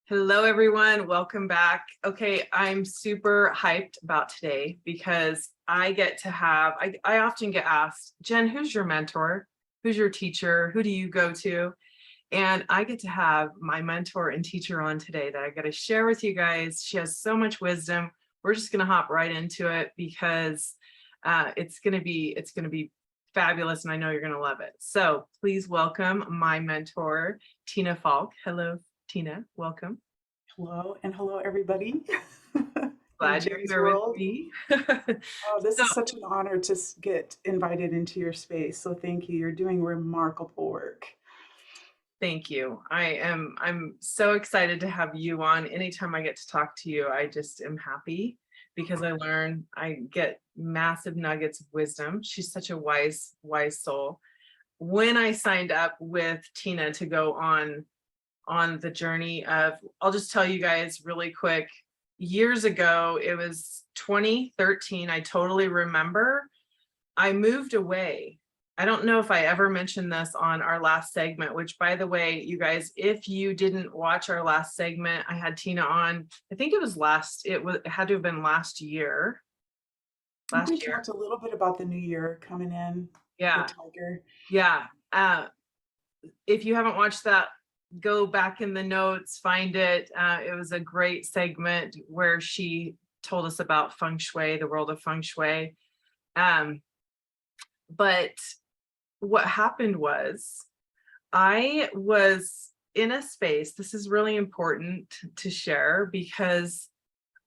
Hello, everyone. Welcome back. Okay, I'm super hyped about today because I get to have, I often get asked, Jen, who's your mentor? Who's your teacher? Who do you go to? And I get to have my mentor and teacher on today that I got to share with you guys. She has so much wisdom. We're just going to hop right into it because it's going to be fabulous, and I know you're going to love it. So please welcome my mentor, Tina Falk. Hello, Tina, welcome. Hello and hello everybody in Glad you're Jen's here with world. me. Oh, this So is such an honor to get invited into your space. So thank you. You're doing remarkable work. thank you. I'm so excited to have you on. Anytime I get to talk to you, I just am happy because I get massive nuggets of wisdom. She's such a wise soul. When I signed up with Tina to go on the journey of, I'll just tell you guys really quick, years ago, it was 2013. I totally remember I moved away. I don't know if I ever mentioned this on our last segment, which, by the way, you guys, if you didn't watch our last segment, I had Tina on. I think it had to have been last year. I think we Last year. talked a little bit about the new year coming in, the Yeah. tiger. Yeah. If you haven't watched that, go back in the notes, find it. It was a great segment where she told us about Feng Shui, the world of Feng Shui. But what happened was I was in a space, this is really important to share because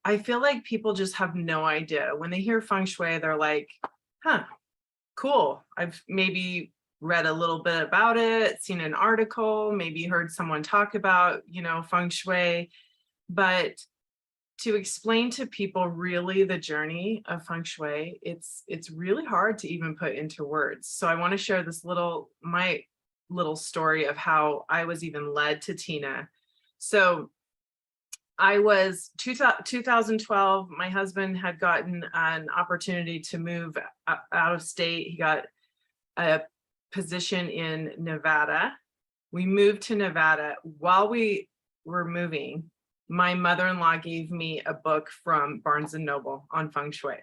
I feel like people just have no idea. When they hear Feng Shui, they're like, huh, cool. I've maybe read a little bit about it, seen an article, maybe heard someone talk about, Feng Shui. But to explain to people really the journey of Feng Shui, it's really hard to even put into words. So I want to share my little story of how I was even led to Tina. So I was 2012. My husband had gotten an opportunity to move out of state. He got a position in Nevada. We moved to Nevada. While we were moving, my mother-in-law gave me a book from Barnes and Noble on Feng Shui.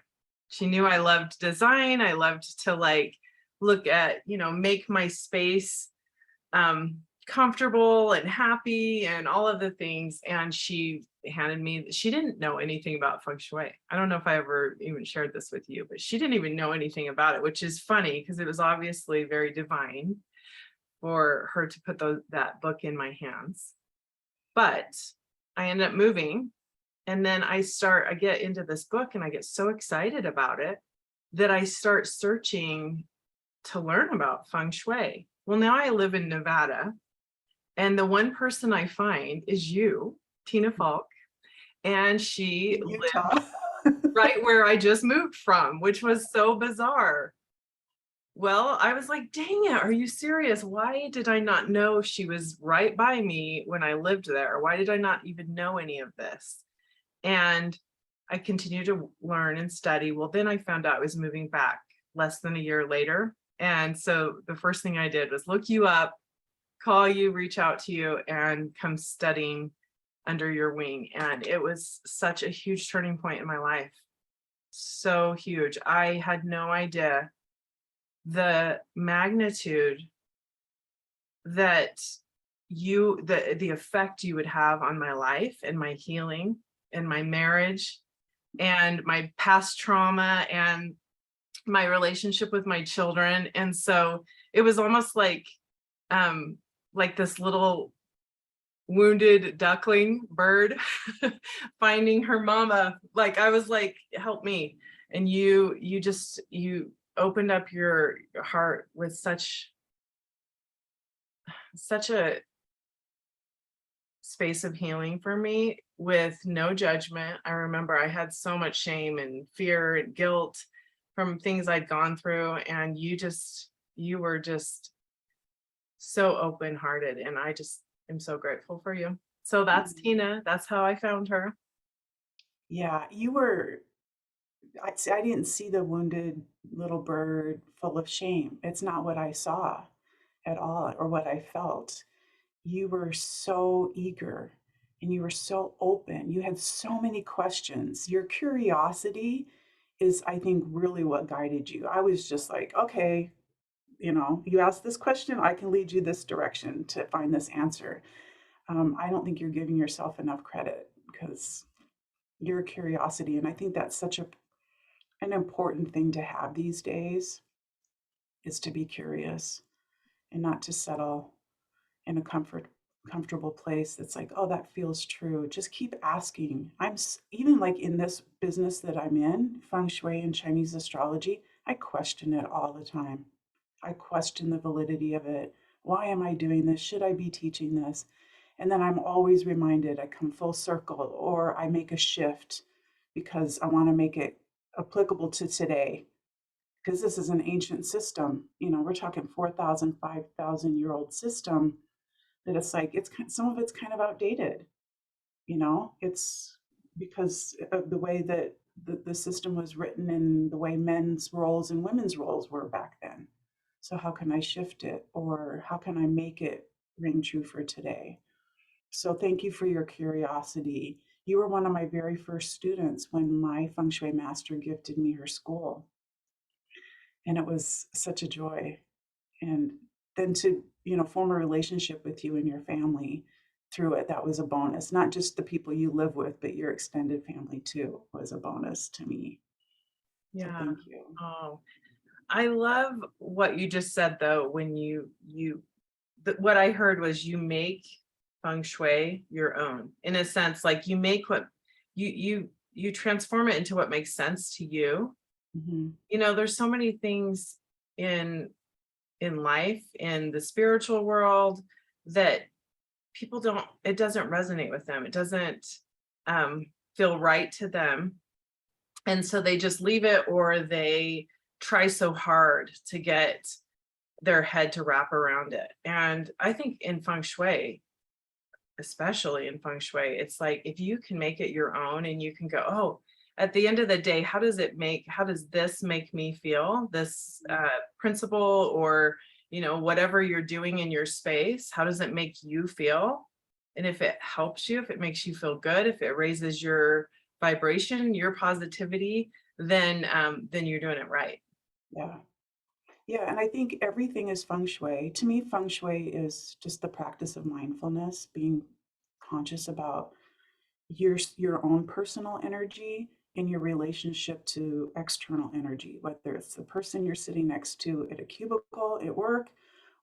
She knew I loved design. I loved to look at, make my space comfortable and happy and all of the things. And she didn't know anything about Feng Shui. I don't know if I ever even shared this with you, but she didn't even know anything about it, which is funny because it was obviously very divine for her to put that book in my hands. But I end up moving, and then I get into this book and I get so excited about it that I start searching to learn about Feng Shui. Well, now I live in Nevada, and the one person I find is you, Tina Falk, and she In lived Utah. right where I just moved from, which was so bizarre. Well, I was like, dang it, are you serious? Why did I not know she was right by me when I lived there? Why did I not even know any of this? And I continued to learn and study. Well, then I found out I was moving back less than a year later. And so the first thing I did was look you up, call you, reach out to you, and come studying under your wing. And it was such a huge turning point in my life. So huge. I had no idea the magnitude that the effect you would have on my life and my healing and my marriage and my past trauma and my relationship with my children. And so it was almost like this little wounded duckling bird finding her mama. Like I was like, help me. And you opened up your heart with such a space of healing for me with no judgment. I remember I had so much shame and fear and guilt from things I'd gone through, and you were just so open-hearted, and I just am so grateful for you. So that's Tina. That's how I found her. Yeah, you were. I didn't see the wounded little bird full of shame. It's not what I saw at all or what I felt. You were so eager and you were so open. You had so many questions. Your curiosity is, I think, really what guided you. I was just like, okay, you asked this question, I can lead you this direction to find this answer. I don't think you're giving yourself enough credit because your curiosity, and I think that's such an important thing to have these days, is to be curious and not to settle in a comfortable place that's like, oh, that feels true. Just keep asking. Even like in this business that I'm in, feng shui and Chinese astrology, I question it all the time. I question the validity of it. Why am I doing this? Should I be teaching this? And then I'm always reminded, I come full circle, or I make a shift because I want to make it applicable to today. Because this is an ancient system. We're talking 4,000, 5,000 year old system that it's like, some of it's kind of outdated. It's because of the way that the system was written and the way men's roles and women's roles were back then. So how can I shift it, or how can I make it ring true for today? So thank you for your curiosity. You were one of my very first students when my feng shui master gifted me her school, and it was such a joy. And then to form a relationship with you and your family through it, that was a bonus. Not just the people you live with, but your extended family too was a bonus to me. So Yeah. thank you. Oh, I love what you just said though, when what I heard was you make feng shui your own. In a sense, like you make what you transform it into what makes sense to you. Hmm. There's so many things in life, in the spiritual world, that people don't it doesn't resonate with them. It doesn't um feel right to them. And so they just leave it, or they try so hard to get their head to wrap around it. And I think in feng shui, especially in feng shui, it's like if you can make it your own and you can go, oh, at the end of the day, how does this make me feel? This principle, or whatever you're doing in your space, how does it make you feel? And if it helps you, if it makes you feel good, if it raises your vibration, your positivity, then you're doing it right. Yeah. Yeah. And I think everything is feng shui. To me, feng shui is just the practice of mindfulness, being conscious about your own personal energy and your relationship to external energy, whether it's the person you're sitting next to at a cubicle at work,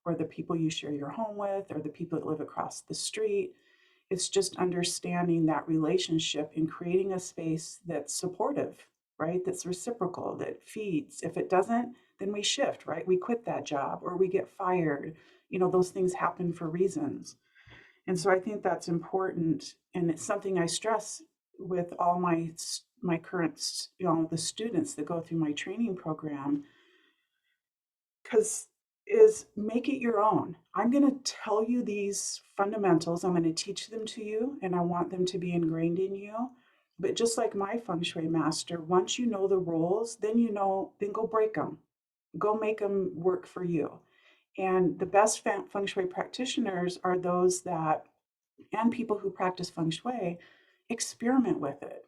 or the people you share your home with, or the people that live across the street. It's just understanding that relationship and creating a space that's supportive, right? That's reciprocal, that feeds. If it doesn't, then we shift, right? We quit that job or we get fired. Those things happen for reasons. And so I think that's important, and it's something I stress with all my current, the students that go through my training program, because is make it your own. I'm going to tell you these fundamentals. I'm going to teach them to you, and I want them to be ingrained in you. But just like my feng shui master, once you know the rules, then go break them, go make them work for you. And the best feng shui practitioners are those that, and people who practice feng shui, experiment with it,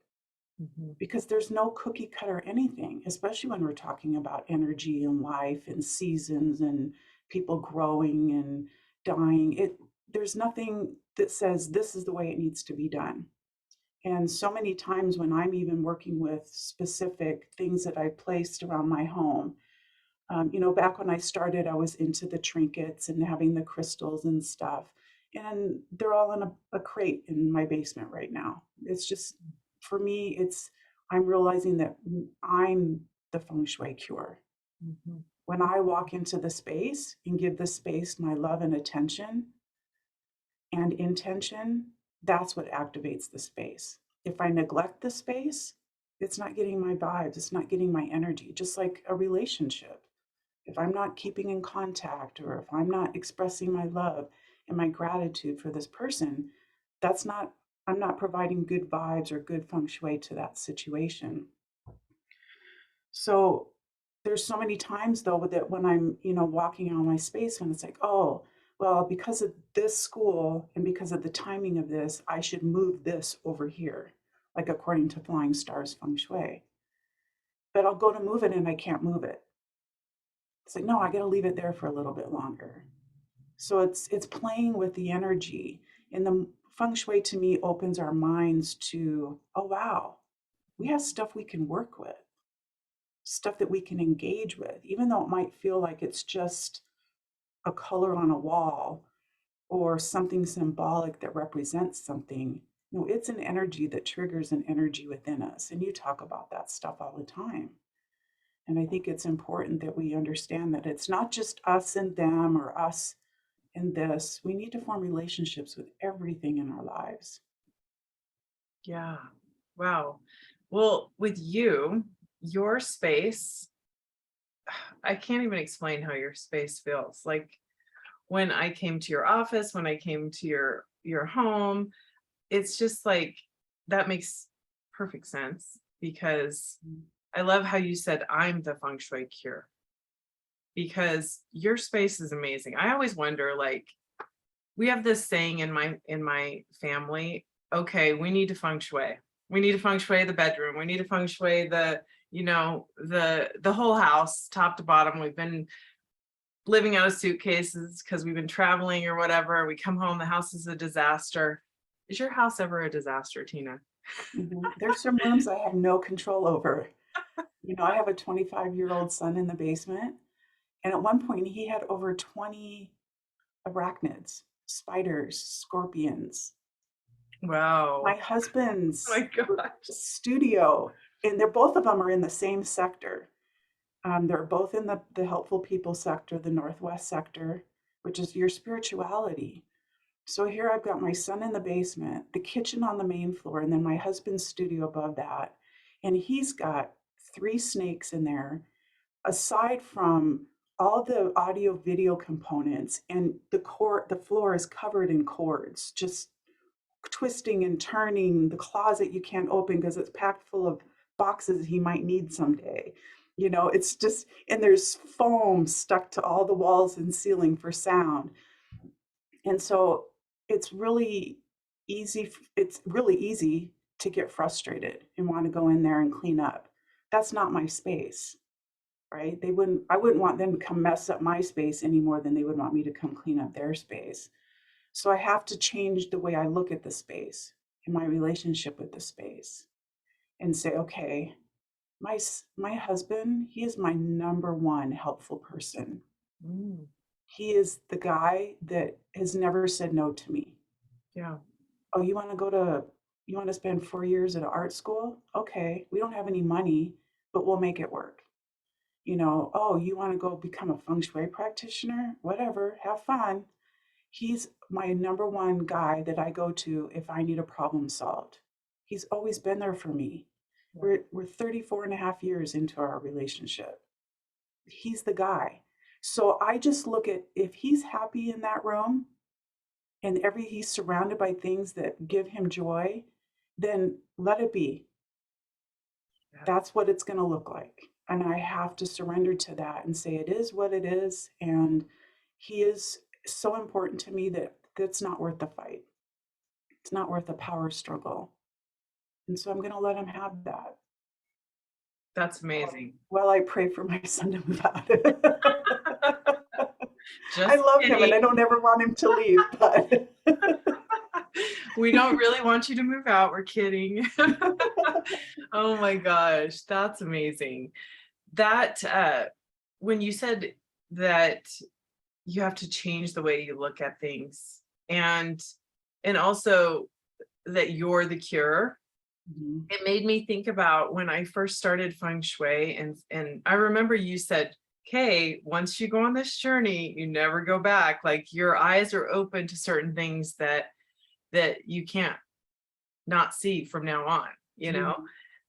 Mhm. because there's no cookie cutter anything, especially when we're talking about energy and life and seasons and people growing and dying. There's nothing that says this is the way it needs to be done. And so many times when I'm even working with specific things that I placed around my home, back when I started, I was into the trinkets and having the crystals and stuff. And they're all in a crate in my basement right now. It's just, for me, I'm realizing that I'm the feng shui cure. Mhm. When I walk into the space and give the space my love and attention and intention, that's what activates the space. If I neglect the space, it's not getting my vibes, it's not getting my energy, just like a relationship. If I'm not keeping in contact, or if I'm not expressing my love and my gratitude for this person, that's not, I'm not providing good vibes or good feng shui to that situation. So there's so many times though that when I'm, walking on my space, and it's like, oh, well, because of this school and because of the timing of this, I should move this over here, like according to Flying Stars Feng Shui. But I'll go to move it and I can't move it. It's like, no, I got to leave it there for a little bit longer. So it's playing with the energy. And the feng shui to me opens our minds to, oh wow, we have stuff we can work with, stuff that we can engage with, even though it might feel like it's just a color on a wall or something symbolic that represents something. No, it's an energy that triggers an energy within us. And you talk about that stuff all the time. And I think it's important that we understand that it's not just us and them or us and this. We need to form relationships with everything in our lives. Yeah. Wow. Well, with you, your space, I can't even explain how your space feels. Like when I came to your office, when I came to your home, it's just like that makes perfect sense because I love how you said I'm the feng shui cure because your space is amazing. I always wonder, like, we have this saying in my family, okay, we need to feng shui. We need to feng shui the bedroom. We need to feng shui the, the whole house, top to bottom. We've been living out of suitcases because we've been traveling or whatever. We come home, the house is a disaster. Is your house ever a disaster, Tina? There's some rooms I have no control over. I have a 25-year-old son in the basement, and at one point he had over 20 arachnids, spiders, scorpions. My Wow. Oh husband's my gosh. studio, and they're both of them are in the same sector. They're both in the helpful people sector, the Northwest sector, which is your spirituality. So here I've got my son in the basement, the kitchen on the main floor, and then my husband's studio above that. And he's got 3 snakes in there, aside from all the audio video components, and the floor is covered in cords, just twisting and turning. The closet you can't open because it's packed full of boxes he might need someday. It's just, and there's foam stuck to all the walls and ceiling for sound. And so it's really easy to get frustrated and want to go in there and clean up. That's not my space, right? I wouldn't want them to come mess up my space any more than they would want me to come clean up their space. So I have to change the way I look at the space and my relationship with the space and say, okay, my husband, he is my number one helpful person. Mm, He is the guy that has never said no to me. yeah. Oh, you want to spend 4 years at an art school? Okay, we don't have any money, but we'll make it work. Oh, you want to go become a feng shui practitioner? Whatever, have fun. He's my number one guy that I go to if I need a problem solved. He's always been there for me. Yeah. We're 34 and a half years into our relationship. He's the guy. So I just look at if he's happy in that room and he's surrounded by things that give him joy, then let it be. Yeah. That's what it's going to look like. And I have to surrender to that and say it is what it is. And he is so important to me that that's not worth the fight. It's not worth the power struggle. And so I'm going to let him have that That's amazing. while I pray for my son to move out. I Just love him and I kidding. don't ever want him to leave, but We don't really want you to move out. We're kidding. Oh my gosh, that's amazing. That when you said that you have to change the way you look at things and also that you're the cure, Mhm. it made me think about when I first started feng shui and I remember you said, "Okay, once you go on this journey, you never go back." Like your eyes are open to certain things that you can't not see from now on, you know?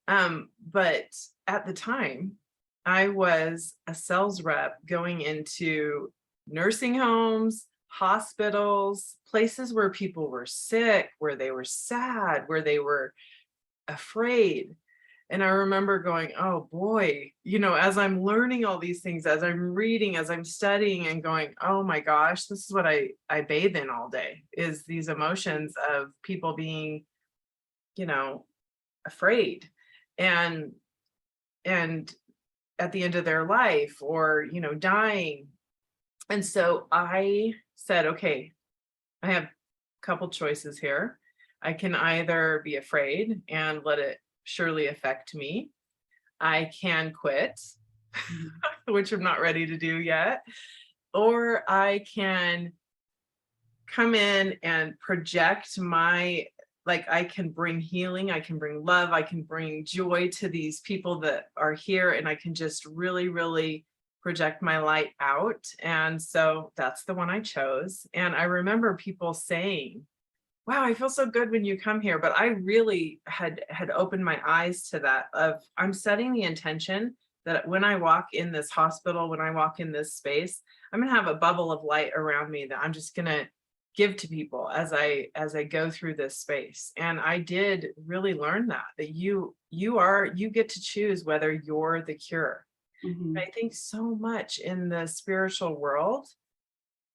Mhm. But at the time, I was a sales rep going into nursing homes, hospitals, places where people were sick, where they were sad, where they were afraid. And I remember going, oh boy, as I'm learning all these things, as I'm reading, as I'm studying and going, oh my gosh, this is what I bathe in all day, is these emotions of people being, you know, afraid and and at the end of their life or, dying. And so I said, okay, I have a couple choices here. I can either be afraid and let it surely affect me. I can quit, Mhm. which I'm not ready to do yet, or I can come in and project I can bring healing, I can bring love, I can bring joy to these people that are here, and I can just really, really project my light out. And so that's the one I chose. And I remember people saying, wow, I feel so good when you come here. But I really had opened my eyes to that of I'm setting the intention that when I walk in this hospital, when I walk in this space, I'm gonna have a bubble of light around me that I'm just gonna give to people as I go through this space. And I did really learn that you get to choose whether you're the cure. Mhm. I think so much in the spiritual world,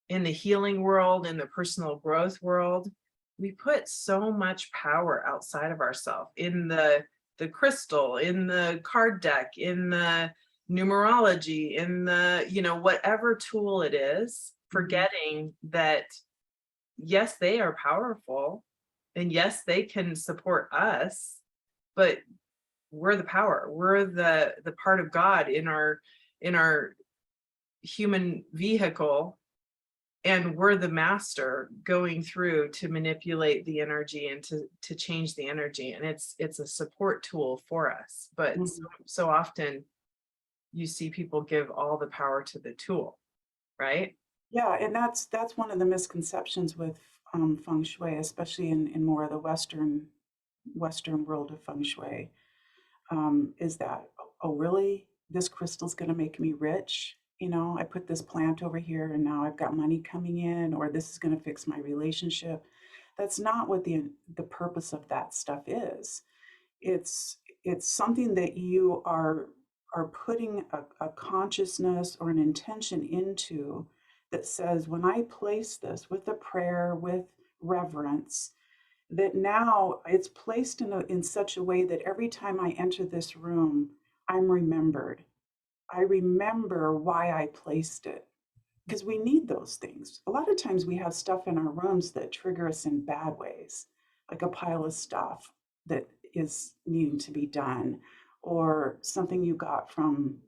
in the healing world, in the personal growth world, we put so much power outside of ourselves in the crystal, in the card deck, in the numerology, in the, whatever tool it is, Mhm. forgetting that yes, they are powerful and yes, they can support us, but we're the power. We're the part of God in our human vehicle, and we're the master going through to manipulate the energy and to change the energy, and it's a support tool for us. But so, Mhm. so often you see people give all the power to the tool, right? Yeah, and that's one of the misconceptions with feng shui, especially in more of the Western world of feng shui, is that, oh, really? This crystal's going to make me rich? I put this plant over here and now I've got money coming in, or this is going to fix my relationship. That's not what the purpose of that stuff is. It's something that you are putting a consciousness or an intention into that says, when I place this with a prayer, with reverence, that now it's placed in such a way that every time I enter this room, I'm remembered. I remember why I placed it, because we need those things. A lot of times we have stuff in our rooms that trigger us in bad ways, like a pile of stuff that is needing to be done, or something you got from,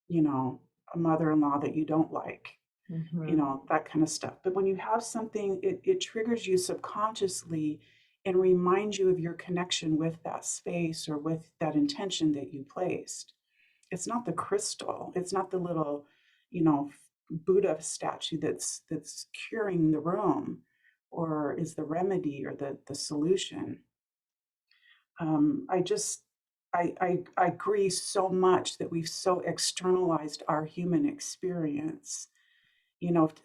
you know, a mother-in-law that you don't like, Hmm. that kind of stuff. But when you have something, it triggers you subconsciously and reminds you of your connection with that space or with that intention that you placed. It's not the crystal, it's not the little, you know, Buddha statue that's curing the room or is the remedy or the solution. I just I agree so much that we've so externalized our human experience.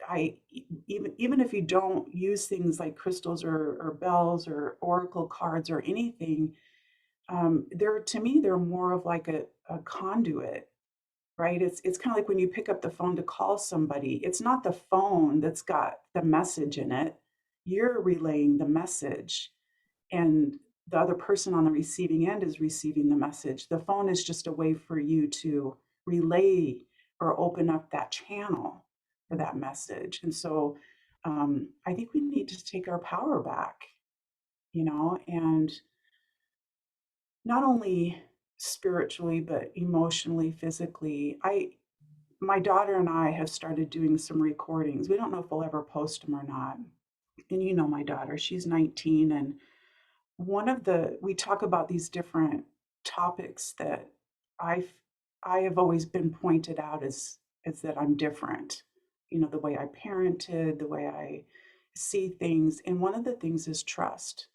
I even if you don't use things like crystals or bells or oracle cards or anything, they're to me they're more of like a conduit, right? It's kind of like when you pick up the phone to call somebody. It's not the phone that's got the message in it. You're relaying the message, and the other person on the receiving end is receiving the message. The phone is just a way for you to relay or open up that channel for that message. And so I think we need to take our power back, and not only spiritually, but emotionally, physically. My daughter and I have started doing some recordings. We don't know if we'll ever post them or not. And my daughter, she's 19, and we talk about these different topics that I've I have always been pointed out as that I'm different. The way I parented, the way I see things. And one of the things is trust.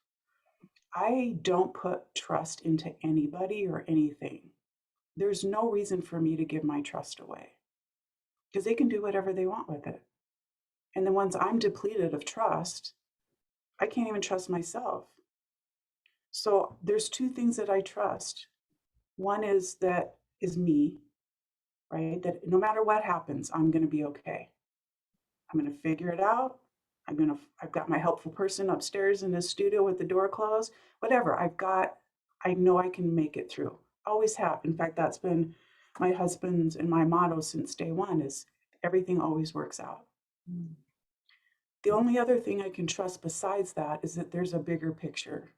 I don't put trust into anybody or anything. There's no reason for me to give my trust away because they can do whatever they want with it. And then once I'm depleted of trust, I can't even trust myself. So there's two things that I trust. One is me, right? That no matter what happens, I'm going to be okay. I'm going to figure it out. I've got my helpful person upstairs in the studio with the door closed. Whatever. I know I can make it through. Always have. In fact, that's been my husband's and my motto since day one is everything always works out. Mm. The only other thing I can trust besides that is that there's a bigger picture.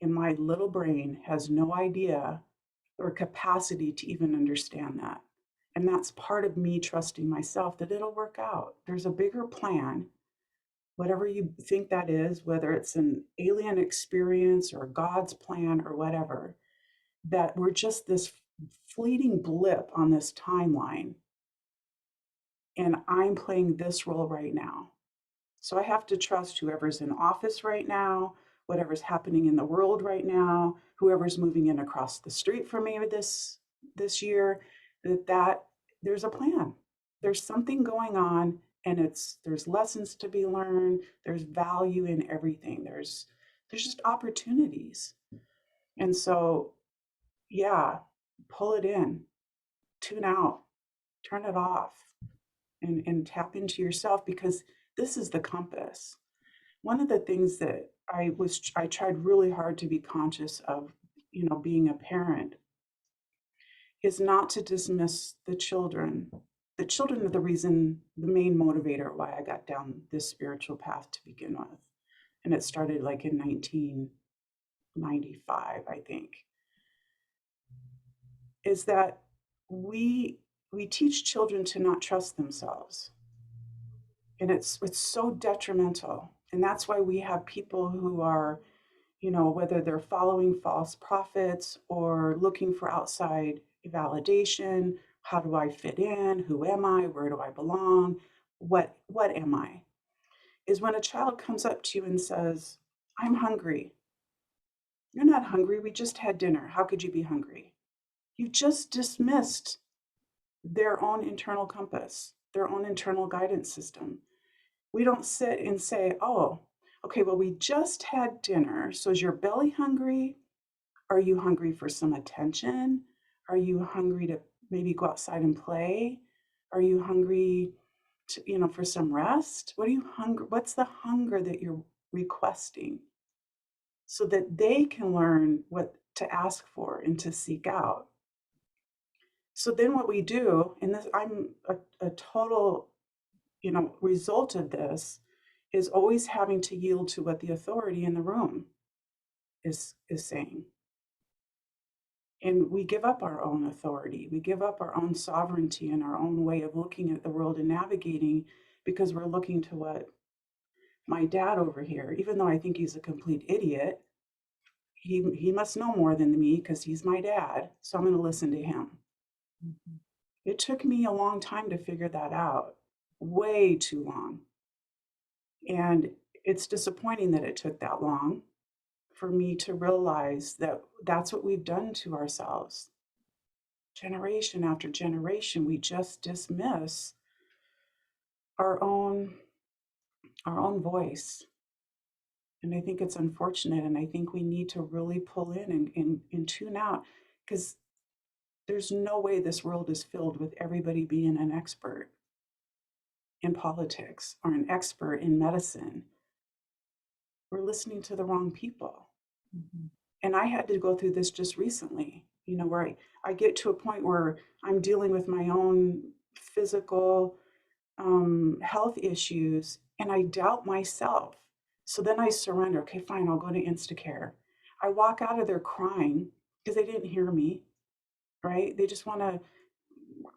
And my little brain has no idea or capacity to even understand that. And that's part of me trusting myself that it'll work out. There's a bigger plan, whatever you think that is, whether it's an alien experience or God's plan or whatever, that we're just this fleeting blip on this timeline. And I'm playing this role right now. So I have to trust whoever's in office right now, whatever's happening in the world right now, whoever's moving in across the street from me this year, that there's a plan. There's something going on, and there's lessons to be learned. There's value in everything. There's just opportunities. And so, yeah, pull it in, tune out, turn it off, and tap into yourself because this is the compass. One of the things that I tried really hard to be conscious of, being a parent, is not to dismiss the children. The children are the main motivator why I got down this spiritual path to begin with. And it started like in 1995, I think, is that we teach children to not trust themselves. And it's so detrimental. And that's why we have people who are, whether they're following false prophets or looking for outside validation. How do I fit in? Who am I? Where do I belong? What am I? Is when a child comes up to you and says, I'm hungry. You're not hungry. We just had dinner. How could you be hungry? You just dismissed their own internal compass, their own internal guidance system. We don't sit and say, oh, okay, well, we just had dinner. So is your belly hungry? Are you hungry for some attention? Are you hungry to maybe go outside and play? Are you hungry to, for some rest? What are you hungry? What's the hunger that you're requesting? So that they can learn what to ask for and to seek out. So then what we do, and this I'm a total, result of this is always having to yield to what the authority in the room is saying. And we give up our own authority. We give up our own sovereignty and our own way of looking at the world and navigating because we're looking to what my dad over here, even though I think he's a complete idiot, he must know more than me because he's my dad. So I'm going to listen to him. Mm-hmm. It took me a long time to figure that out, way too long. And it's disappointing that it took that long for me to realize that that's what we've done to ourselves. Generation after generation, we just dismiss our own voice. And I think it's unfortunate. And I think we need to really pull in and tune out because there's no way this world is filled with everybody being an expert in politics or an expert in medicine. We're listening to the wrong people. Mm-hmm. And I had to go through this just recently, where I get to a point where I'm dealing with my own physical health issues and I doubt myself. So then I surrender. Okay, fine, I'll go to Instacare. I walk out of there crying because they didn't hear me, right? They just want to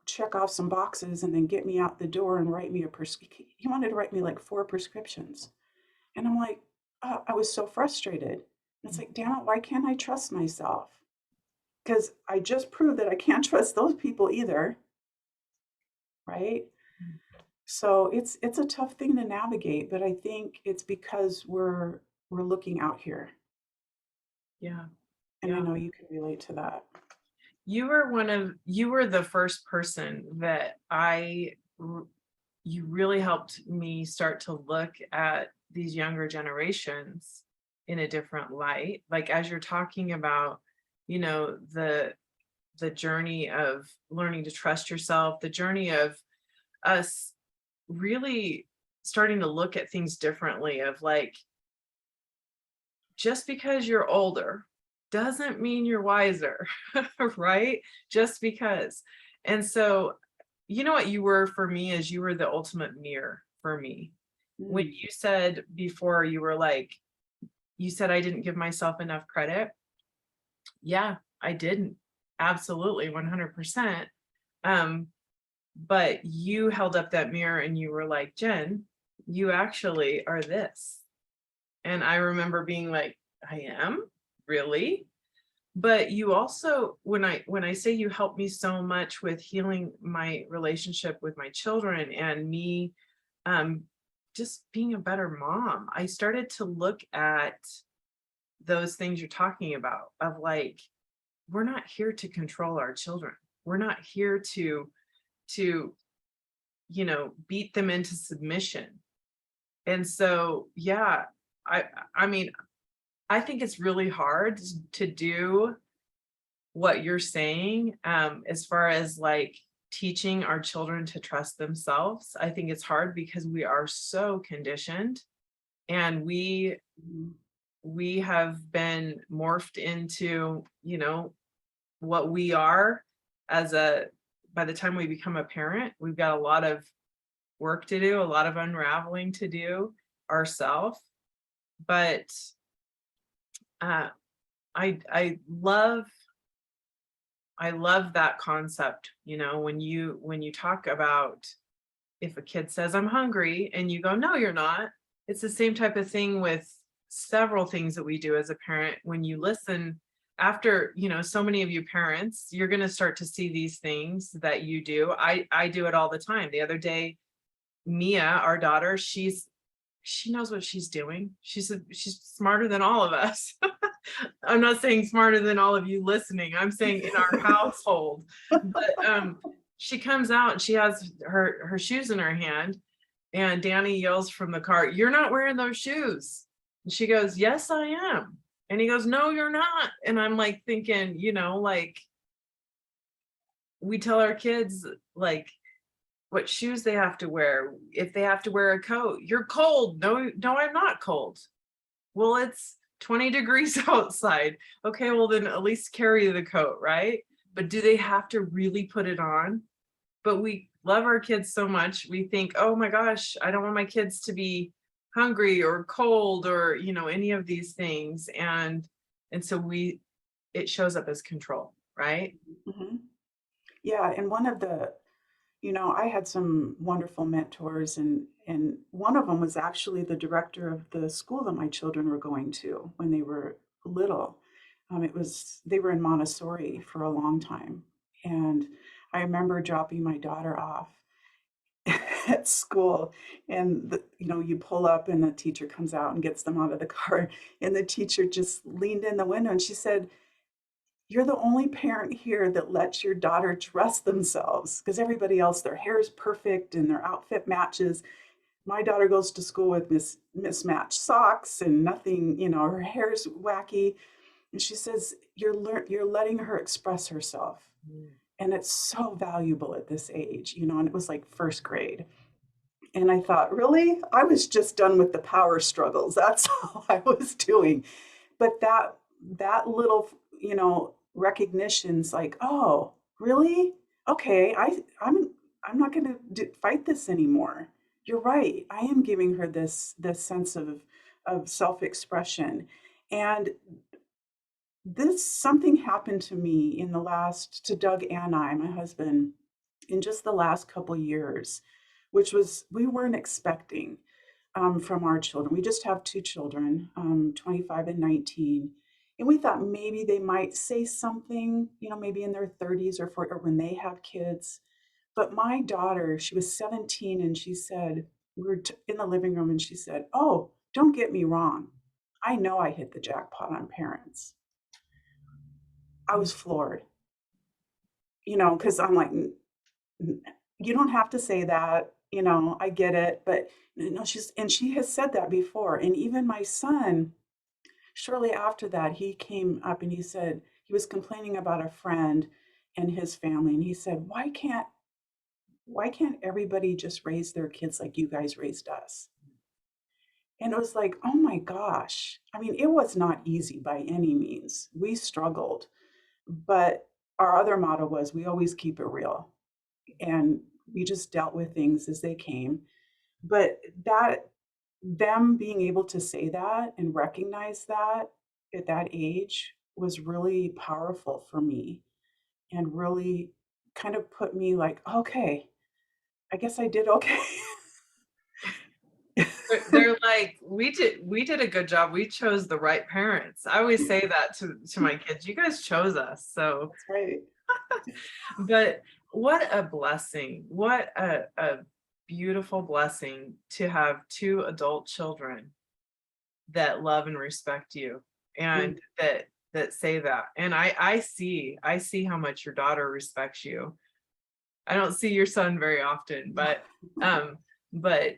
check off some boxes and then get me out the door and write me a prescription. He wanted to write me like 4 prescriptions. And I'm like, I was so frustrated. It's like, damn it, why can't I trust myself? Because I just proved that I can't trust those people either, right? So it's a tough thing to navigate, but I think it's because we're looking out here. Yeah. And I know you can relate to that. You were the first person that you really helped me start to look at these younger generations in a different light. Like as you're talking about, the journey of learning to trust yourself, the journey of us really starting to look at things differently of like, just because you're older doesn't mean you're wiser, right? Just because. And so, you know what you were for me is you were the ultimate mirror for me. When Mm, you said before, you were like, you said I didn't give myself enough credit. Yeah, I didn't. Absolutely, 100%. Um, but you held up that mirror and you were like, Jen, you actually are this. And I remember being like, I am? Really? But you also, when I say you helped me so much with healing my relationship with my children and me um just being a better mom, I started to look at those things you're talking about of like, we're not here to control our children. We're not here to beat them into submission. And so, yeah, I I mean, I think it's really hard to do what you're saying, as far as like teaching our children to trust themselves. I think it's hard because we are so conditioned and mhm. we have been morphed into, what we are as a by the time we become a parent, we've got a lot of work to do, a lot of unraveling to do ourselves. But uh, I love that concept, when you talk about if a kid says I'm hungry and you go, no, you're not. It's the same type of thing with several things that we do as a parent. When you listen after, so many of you parents, you're going to start to see these things that you do. I do it all the time. The other day, Mia, our daughter, she knows what she's doing. She's smarter than all of us. I'm not saying smarter than all of you listening. I'm saying in our household. But she comes out and she has her shoes in her hand, and Danny yells from the car, "You're not wearing those shoes." And she goes, "Yes, I am." And he goes, "No, you're not." And I'm like thinking, like we tell our kids like what shoes they have to wear. If they have to wear a coat, "You're cold." No, no, I'm not cold. Well, it's 20 degrees outside. Okay, well then at least carry the coat, right? But do they have to really put it on? But we love our kids so much. We think, oh my gosh, I don't want my kids to be hungry or cold or, any of these things. And so it shows up as control, right? Mhm. Yeah, and one of the I had some wonderful mentors, and one of them was actually the director of the school that my children were going to when they were little. They were in Montessori for a long time, and I remember dropping my daughter off at school, and you pull up, and the teacher comes out and gets them out of the car, and the teacher just leaned in the window and she said, "You're the only parent here that lets your daughter dress themselves because everybody else, their hair is perfect and their outfit matches. My daughter goes to school with mismatched socks and nothing, her hair's wacky." And she says, "You're letting her express herself." Mm. And it's so valuable at this age, and it was like first grade. And I thought, really? I was just done with the power struggles. That's all I was doing. But that little, recognition's like, oh, really? Okay, I'm not going to fight this anymore. You're right. I am giving her this sense of self-expression. And this something happened to me to Doug and I, my husband, in just the last couple years, which was we weren't expecting from our children. We just have two children, 25 and 19. And we thought maybe they might say something, maybe in their 30s or 40, or when they have kids. But my daughter, she was 17, and she said, we were in the living room, and she said, "Oh, don't get me wrong. I know I hit the jackpot on parents." I was floored, because I'm like, You don't have to say that, I get it." But she has said that before. And even my son, shortly after that, he came up and he said, He was complaining about a friend and his family, and he said, why can't everybody just raise their kids like you guys raised us? And it was like, oh my gosh. I mean, it was not easy by any means. We struggled, but our other motto was we always keep it real. And we just dealt with things as they came. But that, them being able to say that and recognize that at that age was really powerful for me and really kind of put me like, okay, I guess I did okay. They're like, we did a good job. We chose the right parents. I always say that to my kids. You guys chose us. So, That's right. but what a blessing. What a beautiful blessing to have two adult children that love and respect you Mm. and that say that. And I see how much your daughter respects you. I don't see your son very often, um but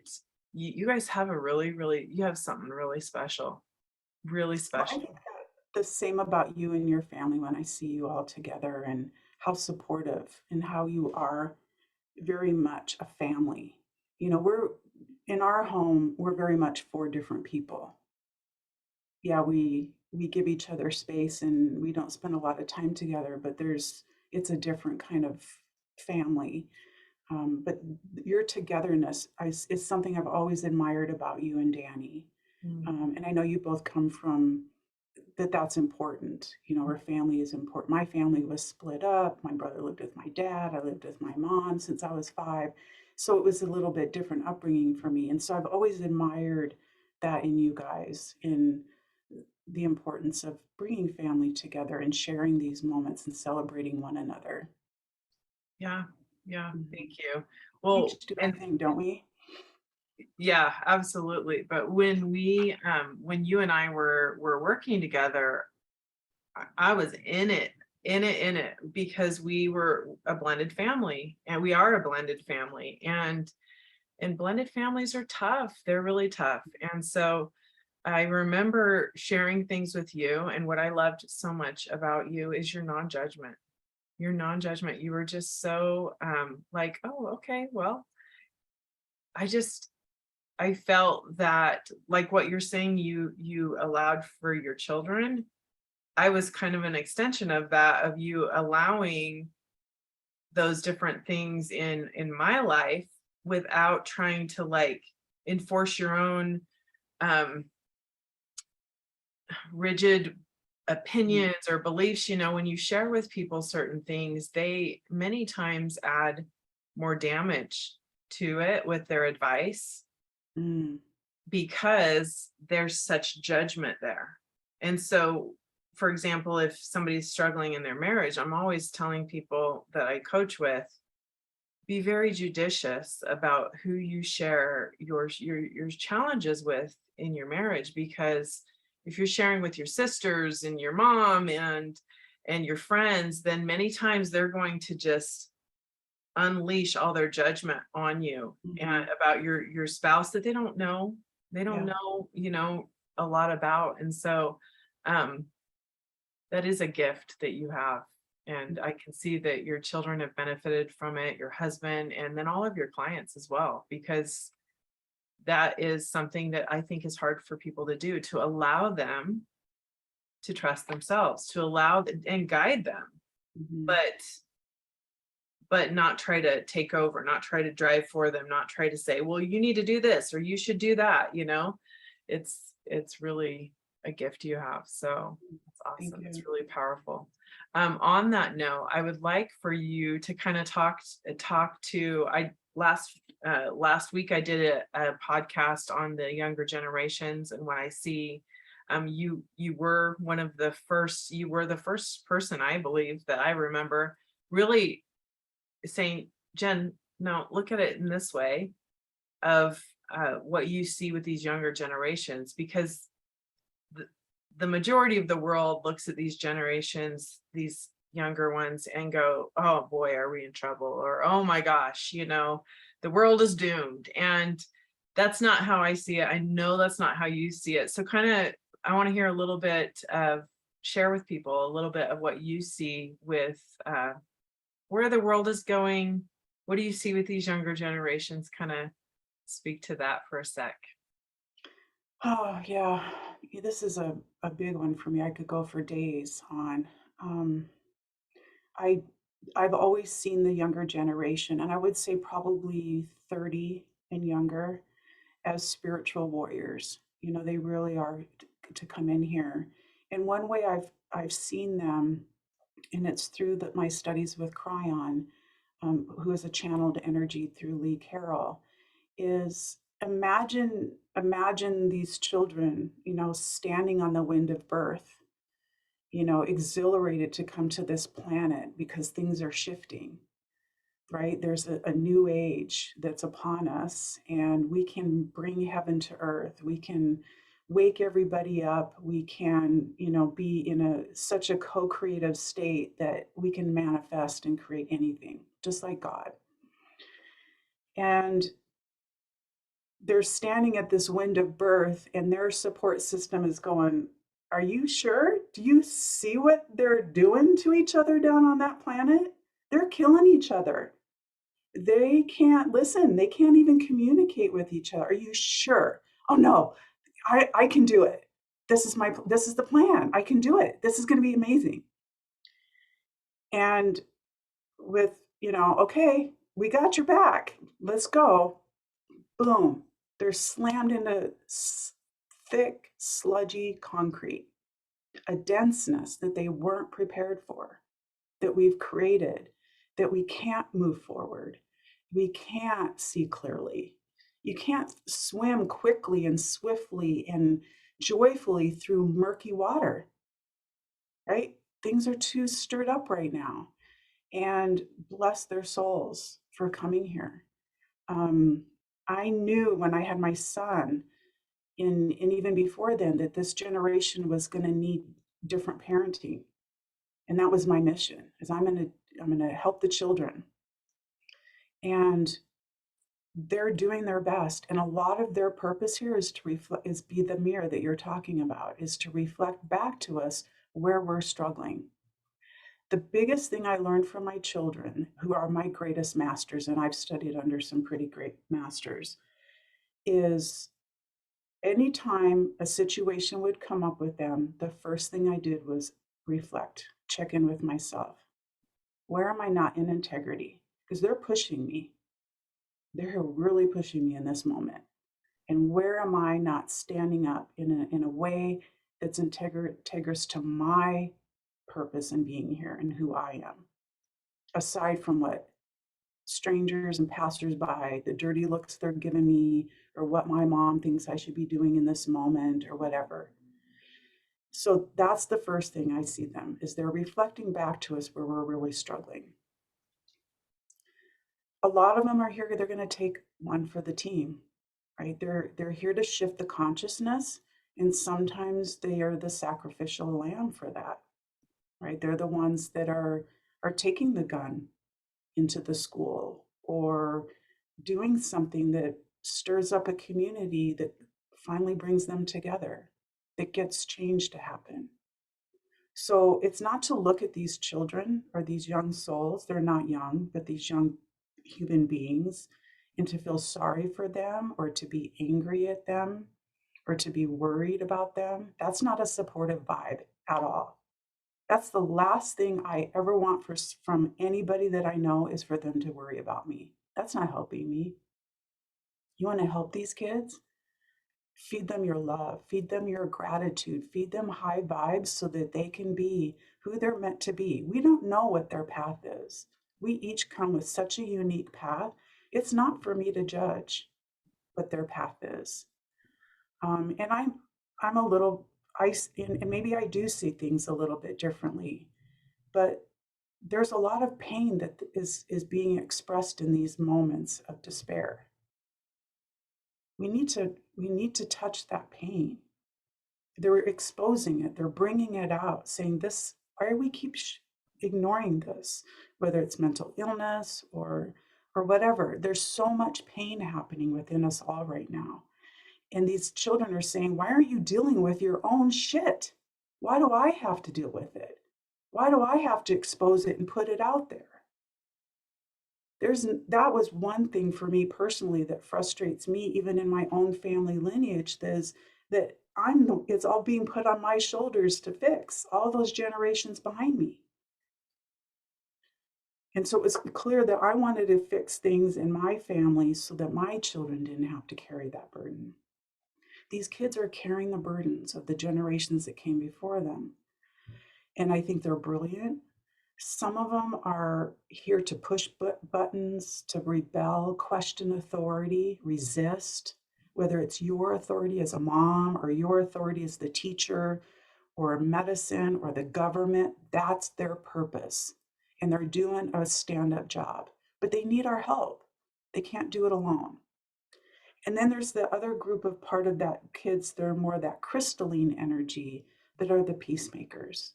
you guys have a really you have something really special, really Well, I special. think that the same about you and your family when I see you all together and how supportive and how you are very much a family. We're in our home, we're very much four different people. Yeah, we give each other space and we don't spend a lot of time together, but it's a different kind of family. But your togetherness is something I've always admired about you and Danny. Mm. And I know you both come from that's important. Our family is important. My family was split up. My brother lived with my dad. I lived with my mom since I was 5. So it was a little bit different upbringing for me. And so I've always admired that in you guys, in the importance of bringing family together and sharing these moments and celebrating one another. Yeah, yeah, Mhm. thank you. We Well, each do our and thing, don't we? yeah, absolutely. But when you and I were working together, I was in it because we were a blended family and we are a blended family, and blended families are tough. They're really tough. And so I remember sharing things with you, and what I loved so much about you is your non-judgment. Your non-judgment. You were just so like, oh, okay, well, I just I felt that, like what you're saying, you allowed for your children. I was kind of an extension of that, of you allowing those different things in my life without trying to like enforce your own um rigid Mhm. opinions or beliefs. When you share with people certain things, they many times add more damage to it with their advice Mm, because there's such judgment there. And so, for example, if somebody's struggling in their marriage, I'm always telling people that I coach with, be very judicious about who you share your challenges with in your marriage, because if you're sharing with your sisters and your mom and your friends, then many times they're going to just unleash all their judgment on you and mhm. about your spouse that they don't Yeah. know a lot about. And so um that is a gift that you have, and I can see that your children have benefited from it, your husband, and then all of your clients as well, because that is something that I think is hard for people to do, to allow them to trust themselves, to allow and guide them, Mhm. but not try to take over, not try to drive for them, not try to say, well, you need to do this or you should do that. It's really a gift you have. So that's Thank awesome. you. It's really powerful. On that note, I would like for you to kind of talk to I last week I did a podcast on the younger generations, and when I see you were one of the first, you were the first person, I believe, that I remember really saying, Jen, no, look at it in this way of what you see with these younger generations, because the, the majority of the world looks at these generations, these younger ones, and go, oh boy, are we in trouble? Or, oh my gosh, the world is doomed. And that's not how I see it. I know that's not how you see it. So kind of, I want to hear a little bit of share with people a little bit of what you see with where the world is going. What do you see with these younger generations? Kind of speak to that for a sec. Oh, yeah. This is a big one for me. I could go for days on. Um, I I've always seen the younger generation, and I would say probably 30 and younger, as spiritual warriors. You know, they really are to come in here. And one way I've seen them, and it's through my studies with Cryon, who is a channeled energy through Lee Carroll, is imagine these children, you know, standing on the wind of birth, you know, exhilarated to come to this planet because things are shifting, right? There's a new age that's upon us, and we can bring heaven to earth. We can wake everybody up. We can, you know, be in such a co-creative state that we can manifest and create anything, just like God. And they're standing at this wind of birth, and their support system is going, are you sure? Do you see what they're doing to each other down on that planet? They're killing each other. They can't listen. They can't even communicate with each other. Are you sure? Oh no, I can do it. This is the plan. I can do it. This is going to be amazing. And with, you know, okay, we got your back. Let's go. Boom. They're slammed into thick, sludgy concrete, a denseness that they weren't prepared for, that we've created, that we can't move forward. We can't see clearly. You can't swim quickly and swiftly and joyfully through murky water, right? Things are too stirred up right now. And bless their souls for coming here. Um, I knew when I had my son, and even before then, that this generation was going to need different parenting, and that was my mission. Is I'm going to help the children, and they're doing their best. And a lot of their purpose here is to reflect, is be the mirror that you're talking about, is to reflect back to us where we're struggling. The biggest thing I learned from my children, who are my greatest masters, and I've studied under some pretty great masters, is anytime a situation would come up with them, the first thing I did was reflect, check in with myself. Where am I not in integrity? Because they're pushing me. They're really pushing me in this moment. And where am I not standing up in a way that's integrous to my purpose in being here and who I am, aside from what strangers and passersby, the dirty looks they're giving me, or what my mom thinks I should be doing in this moment, or whatever. So that's the first thing I see them, is they're reflecting back to us where we're really struggling. A lot of them are here, they're going to take one for the team, right? They're here to shift the consciousness, and sometimes they are the sacrificial lamb for that, right? They're the ones that are taking the gun into the school, or doing something that stirs up a community that finally brings them together, that gets change to happen. So it's not to look at these children or these young souls, they're not young, but these young human beings, and to feel sorry for them, or to be angry at them, or to be worried about them. That's not a supportive vibe at all. That's the last thing I ever want from anybody that I know, is for them to worry about me. That's not helping me. You want to help these kids? Feed them your love, feed them your gratitude, feed them high vibes so that they can be who they're meant to be. We don't know what their path is. We each come with such a unique path. It's not for me to judge what their path is. And I'm a little, and maybe I do see things a little bit differently, but there's a lot of pain that is being expressed in these moments of despair. We need to touch that pain. They're exposing it, they're bringing it out, saying, this, why do we keep ignoring this? Whether it's mental illness or whatever, there's so much pain happening within us all right now. And these children are saying, why aren't you dealing with your own shit? Why do I have to deal with it? Why do I have to expose it and put it out there? That was one thing for me personally that frustrates me, even in my own family lineage, is that it's all being put on my shoulders to fix all those generations behind me. And so it was clear that I wanted to fix things in my family so that my children didn't have to carry that burden. These kids are carrying the burdens of the generations that came before them. And I think they're brilliant. Some of them are here to push buttons, to rebel, question authority, resist, whether it's your authority as a mom or your authority as the teacher or medicine or the government. That's their purpose. And they're doing a stand up job, but they need our help. They can't do it alone. And then there's the other group of part of that kids that are more that crystalline energy that are the peacemakers.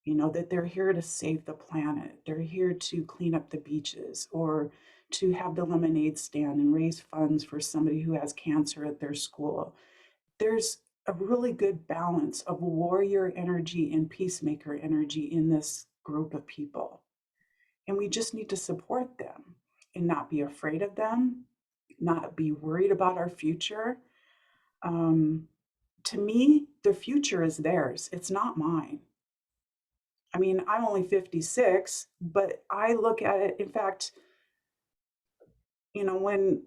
That they're here to save the planet. They're here to clean up the beaches or to have the lemonade stand and raise funds for somebody who has cancer at their school. There's a really good balance of warrior energy and peacemaker energy in this group of people. And we just need to support them and not be afraid of them, not be worried about our future. To me, the future is theirs. It's not mine. I mean, I'm only 56, but I look at it, in fact, when,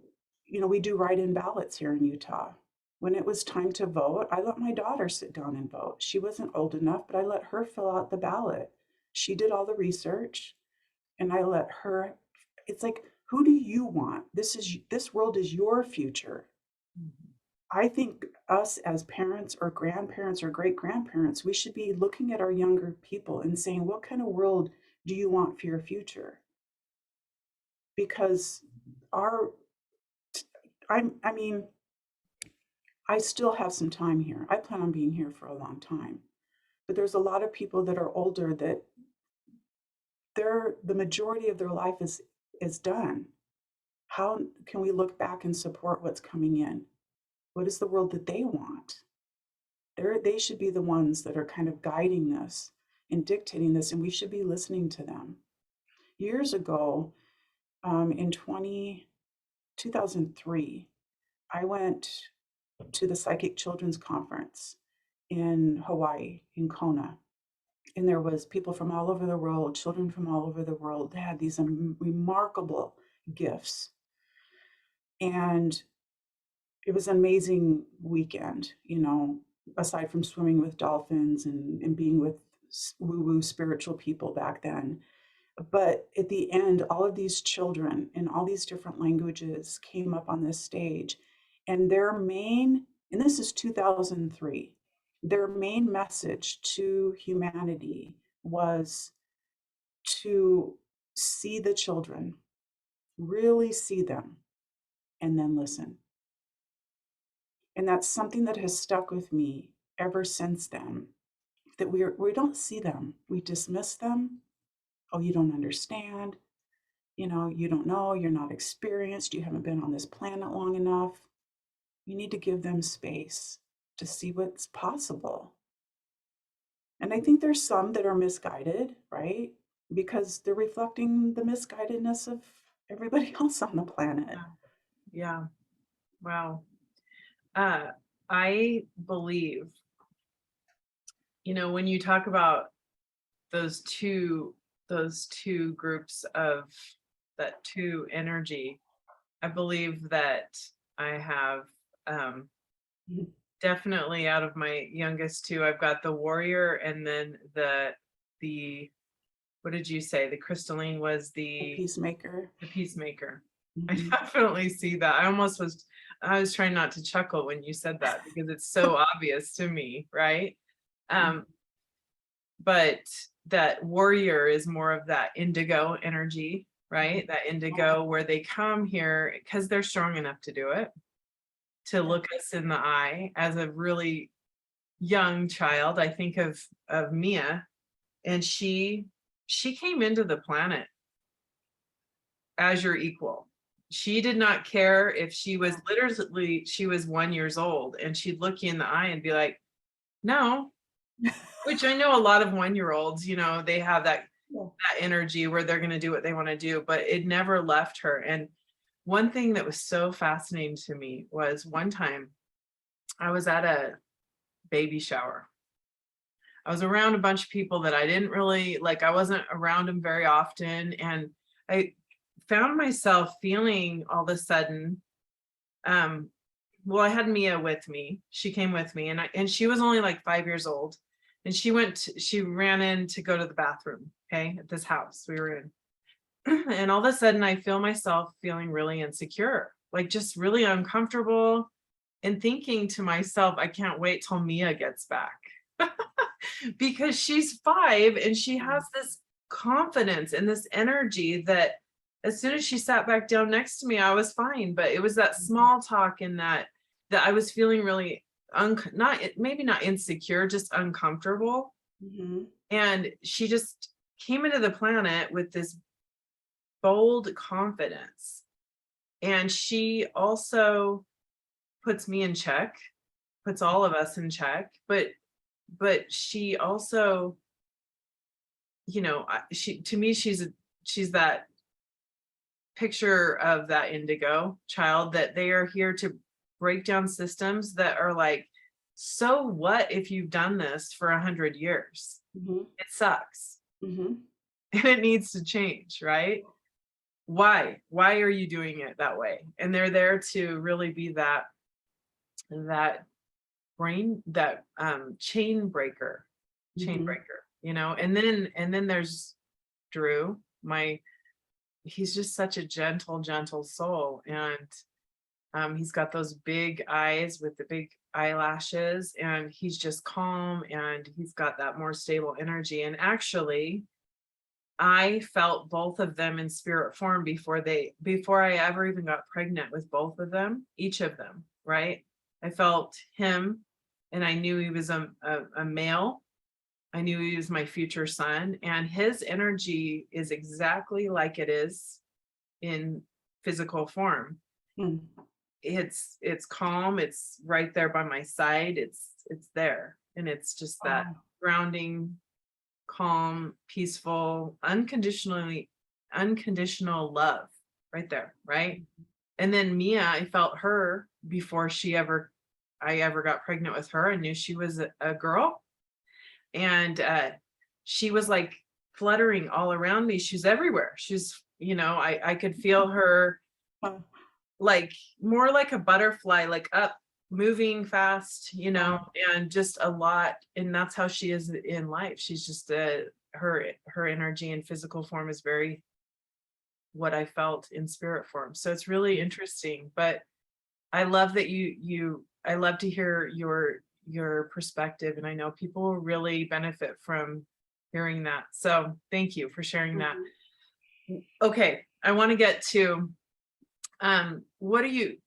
we do write-in ballots here in Utah. When it was time to vote, I let my daughter sit down and vote. She wasn't old enough, but I let her fill out the ballot. She did all the research and I let her, it's like, who do you want? This world is your future. Mhm. I think us as parents or grandparents or great grandparents, we should be looking at our younger people and saying, what kind of world do you want for your future? Because our, I mean, I still have some time here. I plan on being here for a long time. But there's a lot of people that are older that the majority of their life is done. How can we look back and support what's coming in? What is the world that they want? They should be the ones that are kind of guiding this and dictating this, and we should be listening to them. Years ago, in 2003, I went to the Psychic Children's Conference in Hawaii, in Kona. And there was people from all over the world, children from all over the world. They had these remarkable gifts. And it was an amazing weekend, aside from swimming with dolphins and being with woo-woo spiritual people back then. But at the end, all of these children in all these different languages came up on this stage, and and this is 2003, their main message to humanity was to see the children, really see them, and then listen. And that's something that has stuck with me ever since then, that we don't see them. We dismiss them. Oh, you don't understand. You don't know, you're not experienced, you haven't been on this planet long enough. You need to give them space to see what's possible. And I think there's some that are misguided, right? Because they're reflecting the misguidedness of everybody else on the planet. Yeah. Wow. Uh, I believe, when you talk about those two groups of that two energy, I believe that I have Mhm. definitely out of my youngest two, I've got the warrior and then the what did you say? The crystalline was The peacemaker. the peacemaker. I Mhm. definitely see that. I was trying not to chuckle when you said that because it's so obvious to me, right? Um, but that warrior is more of that indigo energy, right? That indigo where they come here because they're strong enough to do it, to look us in the eye as a really young child. I think of Mia, and she came into the planet as your equal. She did not care if she was 1 year old, and she'd look you in the eye and be like, no, which I know a lot of 1-year-olds, they have Yeah. that energy where they're going to do what they want to do, but it never left her. And one thing that was so fascinating to me was one time I was at a baby shower. I was around a bunch of people that I didn't really like, I wasn't around them very often. And I found myself feeling all of a sudden, um, well, I had Mia with me. She came with me and she was only like 5 years old. And she ran in to go to the bathroom, okay, at this house we were in. And all of a sudden I feel myself feeling really insecure, like just really uncomfortable and thinking to myself, I can't wait till Mia gets back. Because she's 5 and she has this confidence and this energy that as soon as she sat back down next to me, I was fine. But it was that small talk and that I was feeling really not maybe not insecure, just uncomfortable. Hmm. And she just came into the planet with this bold confidence. And she also puts me in check, puts all of us in check, but she also, she to me she's that picture of that indigo child that they are here to break down systems that are like, so what if you've done this for 100 years? Hmm. It sucks Hmm. and it needs to change, right? Why are you doing it that way? And they're there to really be that brain, that chain Hmm. breaker, and then there's Drew, he's just such a gentle soul. And he's got those big eyes with the big eyelashes, and he's just calm, and he's got that more stable energy. And actually, I felt both of them in spirit form before I ever even got pregnant with both of them, each of them, right? I felt him, and I knew he was a male. I knew he was my future son, and his energy is exactly like it is in physical form. Hmm. It's calm, it's right there by my side, it's there, and it's just that Oh. grounding, calm, peaceful, unconditional love right there, right? And then Mia, I felt her before I ever got pregnant with her. I knew she was a girl, and she was like fluttering all around me. She's everywhere. I could feel her, Huh. like more like a butterfly, like up, moving fast, Oh. and just a lot. And that's how she is in life. She's just her energy in physical form is very what I felt in spirit form. So it's really interesting. But I love that I love to hear your perspective, and I know people will really benefit from hearing that. So thank you for sharing that. Mhm. Okay, I want to get to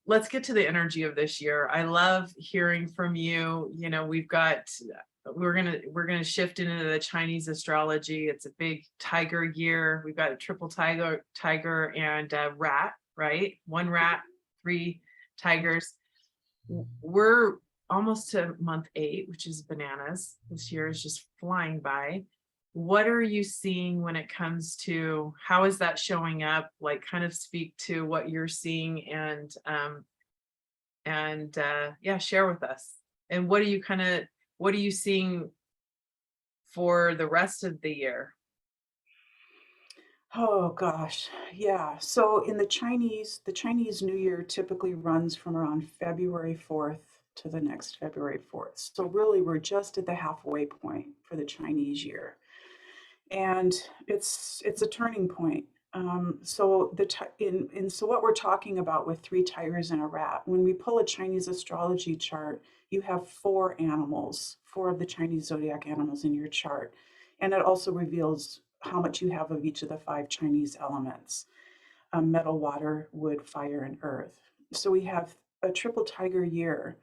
let's get to the energy of this year. I love hearing from you. We're gonna shift into the Chinese astrology. It's a big tiger year. We've got a triple tiger and a rat, right? One rat, three tigers. We're almost to month 8, which is bananas. This year is just flying by. What are you seeing when it comes to how is that showing up? Like, kind of speak to what you're seeing, and yeah, share with us. And what are you seeing for the rest of the year? Oh gosh. Yeah. So in the Chinese New Year typically runs from around February 4th to the next February 4th. So really we're just at the halfway point for the Chinese year. And it's a turning point. So so what we're talking about with 3 tigers and a rat, when we pull a Chinese astrology chart, you have 4 animals, 4 of the Chinese zodiac animals in your chart, and it also reveals how much you have of each of the 5 Chinese elements: metal, water, wood, fire, and earth. So we have a triple tiger year.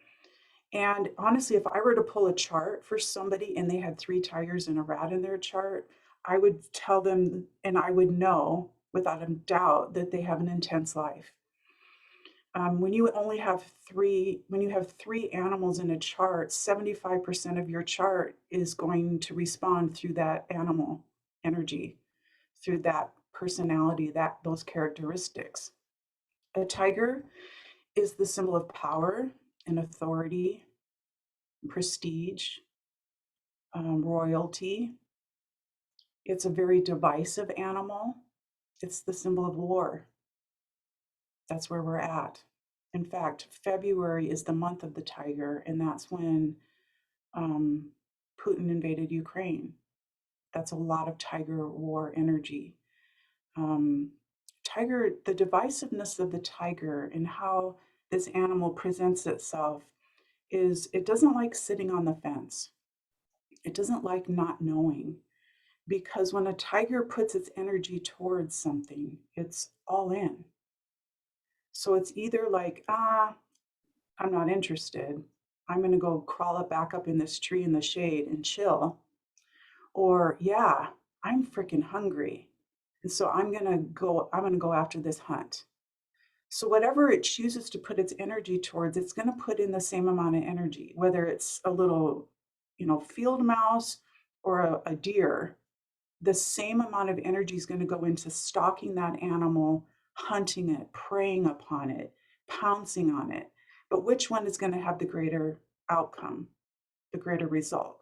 And honestly, if I were to pull a chart for somebody and they had 3 tigers and a rat in their chart, I would tell them and I would know without a doubt that they have an intense life. When you only have when you have three animals in a chart, 75% of your chart is going to respond through that animal energy, through that personality, those characteristics. A tiger is the symbol of power and authority, prestige, royalty. It's a very divisive animal. It's the symbol of war. That's where we're at. In fact, February is the month of the tiger, and that's when Putin invaded Ukraine. That's a lot of tiger war energy. The divisiveness of the tiger and how this animal presents itself is it doesn't like sitting on the fence. It doesn't like not knowing, because when a tiger puts its energy towards something, it's all in. So it's either like, I'm not interested. I'm going to go crawl up back up in this tree in the shade and chill. Or, yeah, I'm freaking hungry. And so I'm going to go after this hunt. So whatever it chooses to put its energy towards, it's going to put in the same amount of energy, whether it's a little, field mouse or a deer. The same amount of energy is going to go into stalking that animal, hunting it, preying upon it, pouncing on it. But which one is going to have the greater outcome, the greater result?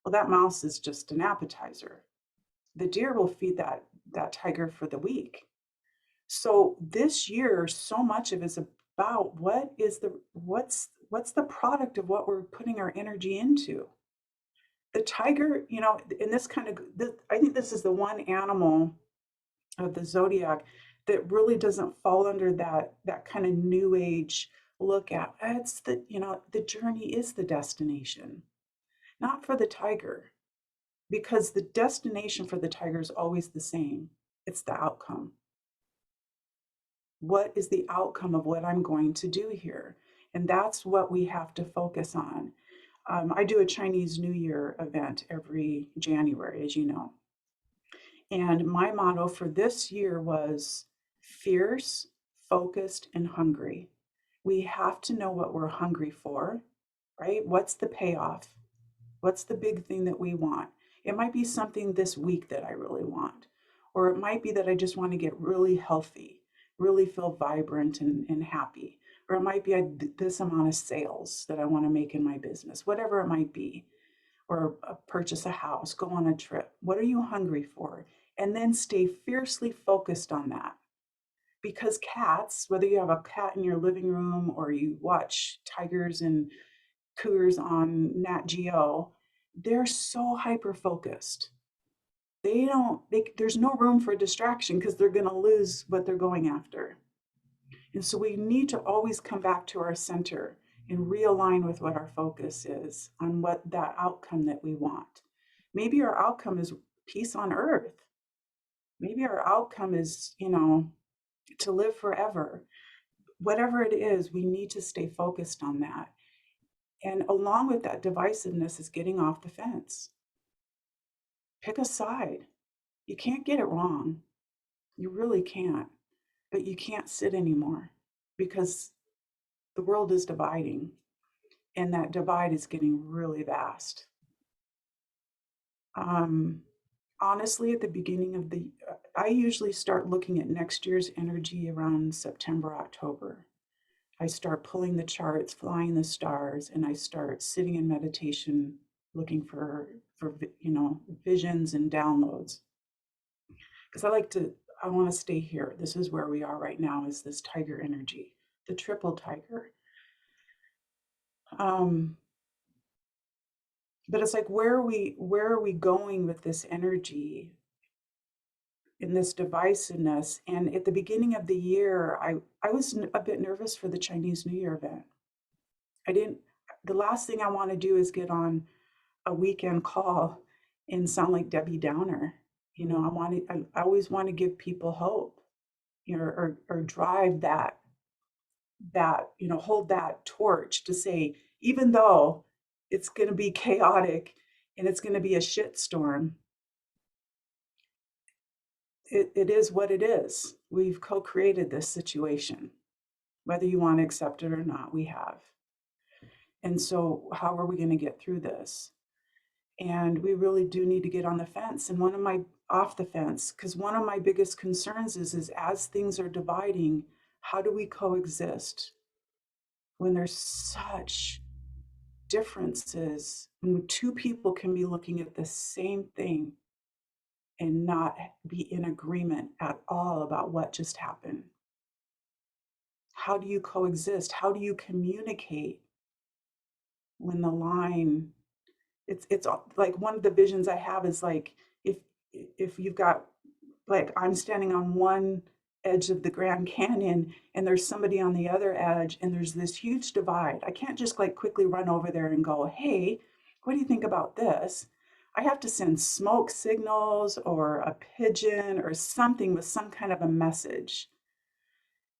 Well, that mouse is just an appetizer. The deer will feed that tiger for the week. So this year, so much of it is about what's the product of what we're putting our energy into. The tiger, in this I think this is the one animal of the zodiac that really doesn't fall under that kind of new age look at. It's the journey is the destination, not for the tiger, because the destination for the tiger is always the same. It's the outcome. What is the outcome of what I'm going to do here? And that's what we have to focus on. I do a Chinese New Year event every January, as you know. And my motto for this year was fierce, focused, and hungry. We have to know what we're hungry for, right? What's the payoff? What's the big thing that we want? It might be something this week that I really want, or it might be that I just want to get really healthy, really feel vibrant and happy, or it might be this amount of sales that I want to make in my business, whatever it might be, or purchase a house, go on a trip. What are you hungry for? And then stay fiercely focused on that. Because cats, whether you have a cat in your living room or you watch tigers and cougars on Nat Geo, they're so hyper focused. There's no room for distraction because they're going to lose what they're going after. And so we need to always come back to our center and realign with what our focus is on what that outcome that we want. Maybe our outcome is peace on earth. Maybe our outcome is, to live forever. Whatever it is, we need to stay focused on that. And along with that divisiveness is getting off the fence. Pick a side. You can't get it wrong. You really can't. But you can't sit anymore because the world is dividing, and that divide is getting really vast. Honestly, at the beginning of I usually start looking at next year's energy around September, October. I start pulling the charts, flying the stars, and I start sitting in meditation, looking for visions and downloads. Because I want to stay here. This is where we are right now, is this tiger energy, the triple tiger. But it's like, where are we going with this energy in this divisiveness? And at the beginning of the year, I was a bit nervous for the Chinese New Year event. The last thing I want to do is get on a weekend call and sound like Debbie Downer. I always want to give people hope, or drive that, hold that torch to say, even though it's going to be chaotic and it's going to be a shitstorm, it is what it is. We've co-created this situation. Whether you want to accept it or not, we have. And so, how are we going to get through this? And we really do need to get on the fence. And one of my off the fence, because one of my biggest concerns is as things are dividing, how do we coexist when there's such differences, when two people can be looking at the same thing and not be in agreement at all about what just happened? How do you coexist? How do you communicate when the line, it's like one of the visions I have is like if if you've got, like, I'm standing on one edge of the Grand Canyon and there's somebody on the other edge and there's this huge divide. I can't just like quickly run over there and go, "Hey, what do you think about this?" I have to send smoke signals or a pigeon or something with some kind of a message.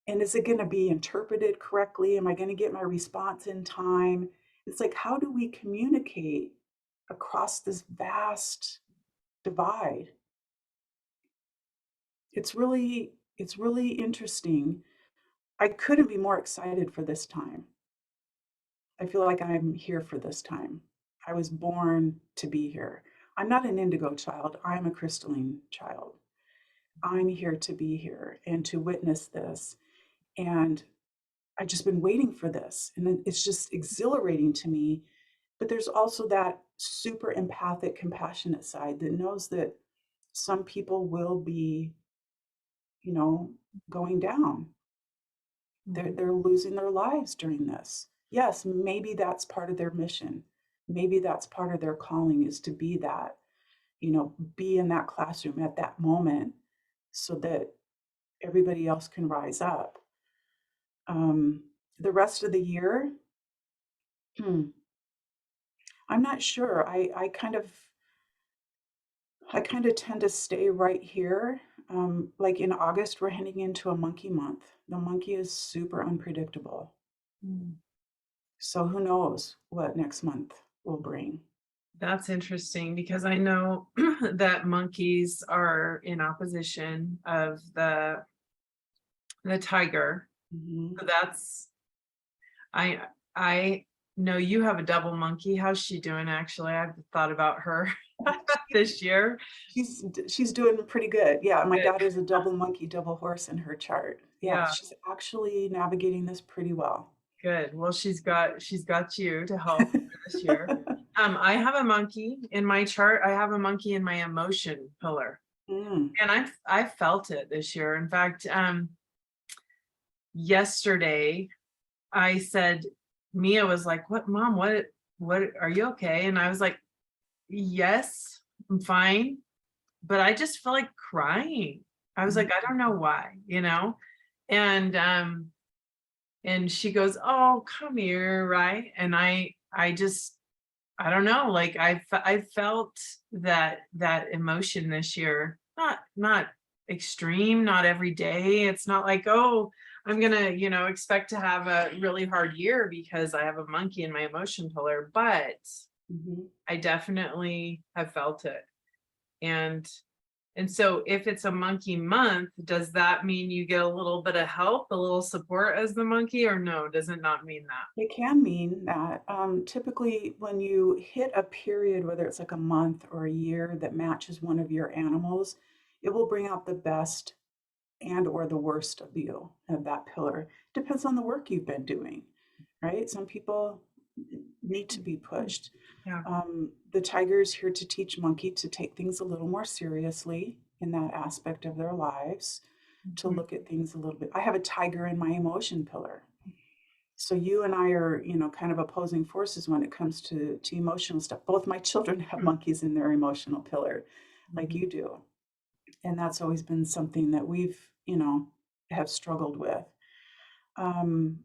And is it going to be interpreted correctly? Am I going to get my response in time? It's like, how do we communicate across this vast divide? It's really interesting. I couldn't be more excited for this time. I feel like I'm here for this time. I was born to be here. I'm not an indigo child, I'm a crystalline child. I'm here to be here and to witness this. And I've just been waiting for this. And it's just exhilarating to me. But there's also that super empathic, compassionate side that knows that some people will be, you know, going down. They're losing their lives during this. Yes, maybe that's part of their mission. Maybe that's part of their calling is to be that, be in that classroom at that moment so that everybody else can rise up. Um, the rest of the year, hmm, I'm not sure. I kind of tend to stay right here. Like in August, we're heading into a monkey month. The monkey is super unpredictable. Mm. So who knows what next month will bring. That's interesting because I know that monkeys are in opposition of the tiger. Mhm. So that's I I know you have a double monkey. How's she doing actually? I've thought about her this year. She's doing pretty good. Yeah, my Good. daughter's a double monkey, double horse in her chart. Yeah, Yeah, she's actually navigating this pretty well. good. Well, she's got you to help for this year. I have a monkey in my chart. I have a monkey in my emotion pillar. Mm, And I felt it this year. In fact, yesterday I said, Mia was like, "What, mom? What are you okay?" And I was like, "Yes, I'm fine." But I just felt like crying. I was mhm, like, I don't know why, And and she goes, "Oh, come here, right?" And I don't know, like I felt that emotion this year. Not extreme, not every day. It's not like, oh, I'm gonna, expect to have a really hard year because I have a monkey in my emotion pillar, but mhm. I definitely have felt it. And so if it's a monkey month, does that mean you get a little bit of help, a little support as the monkey, or no? Does it not mean that? It can mean that typically when you hit a period, whether it's like a month or a year that matches one of your animals, it will bring out the best and or the worst of you of that pillar. Depends on the work you've been doing, right? Some people need to be pushed. Yeah. The tiger is here to teach monkey to take things a little more seriously in that aspect of their lives, to Mhm. look at things a little bit. I have a tiger in my emotion pillar. So you and I are, kind of opposing forces when it comes to emotional stuff. Both my children have monkeys in their emotional pillar, like Mhm. you do. And that's always been something that we've, have struggled with. Um,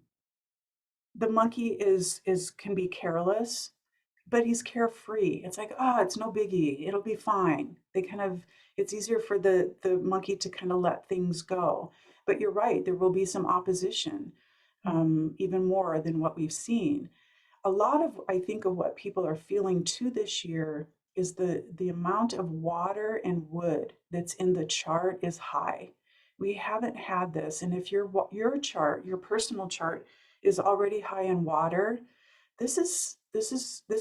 the monkey is can be careless, but he's carefree. It's like, oh, it's no biggie. It'll be fine. It's easier for the monkey to kind of let things go. But you're right, there will be some opposition, even more than what we've seen. A lot of, I think, of what people are feeling too this year is the amount of water and wood that's in the chart is high. We haven't had this. And if your chart, your personal chart is already high in water, this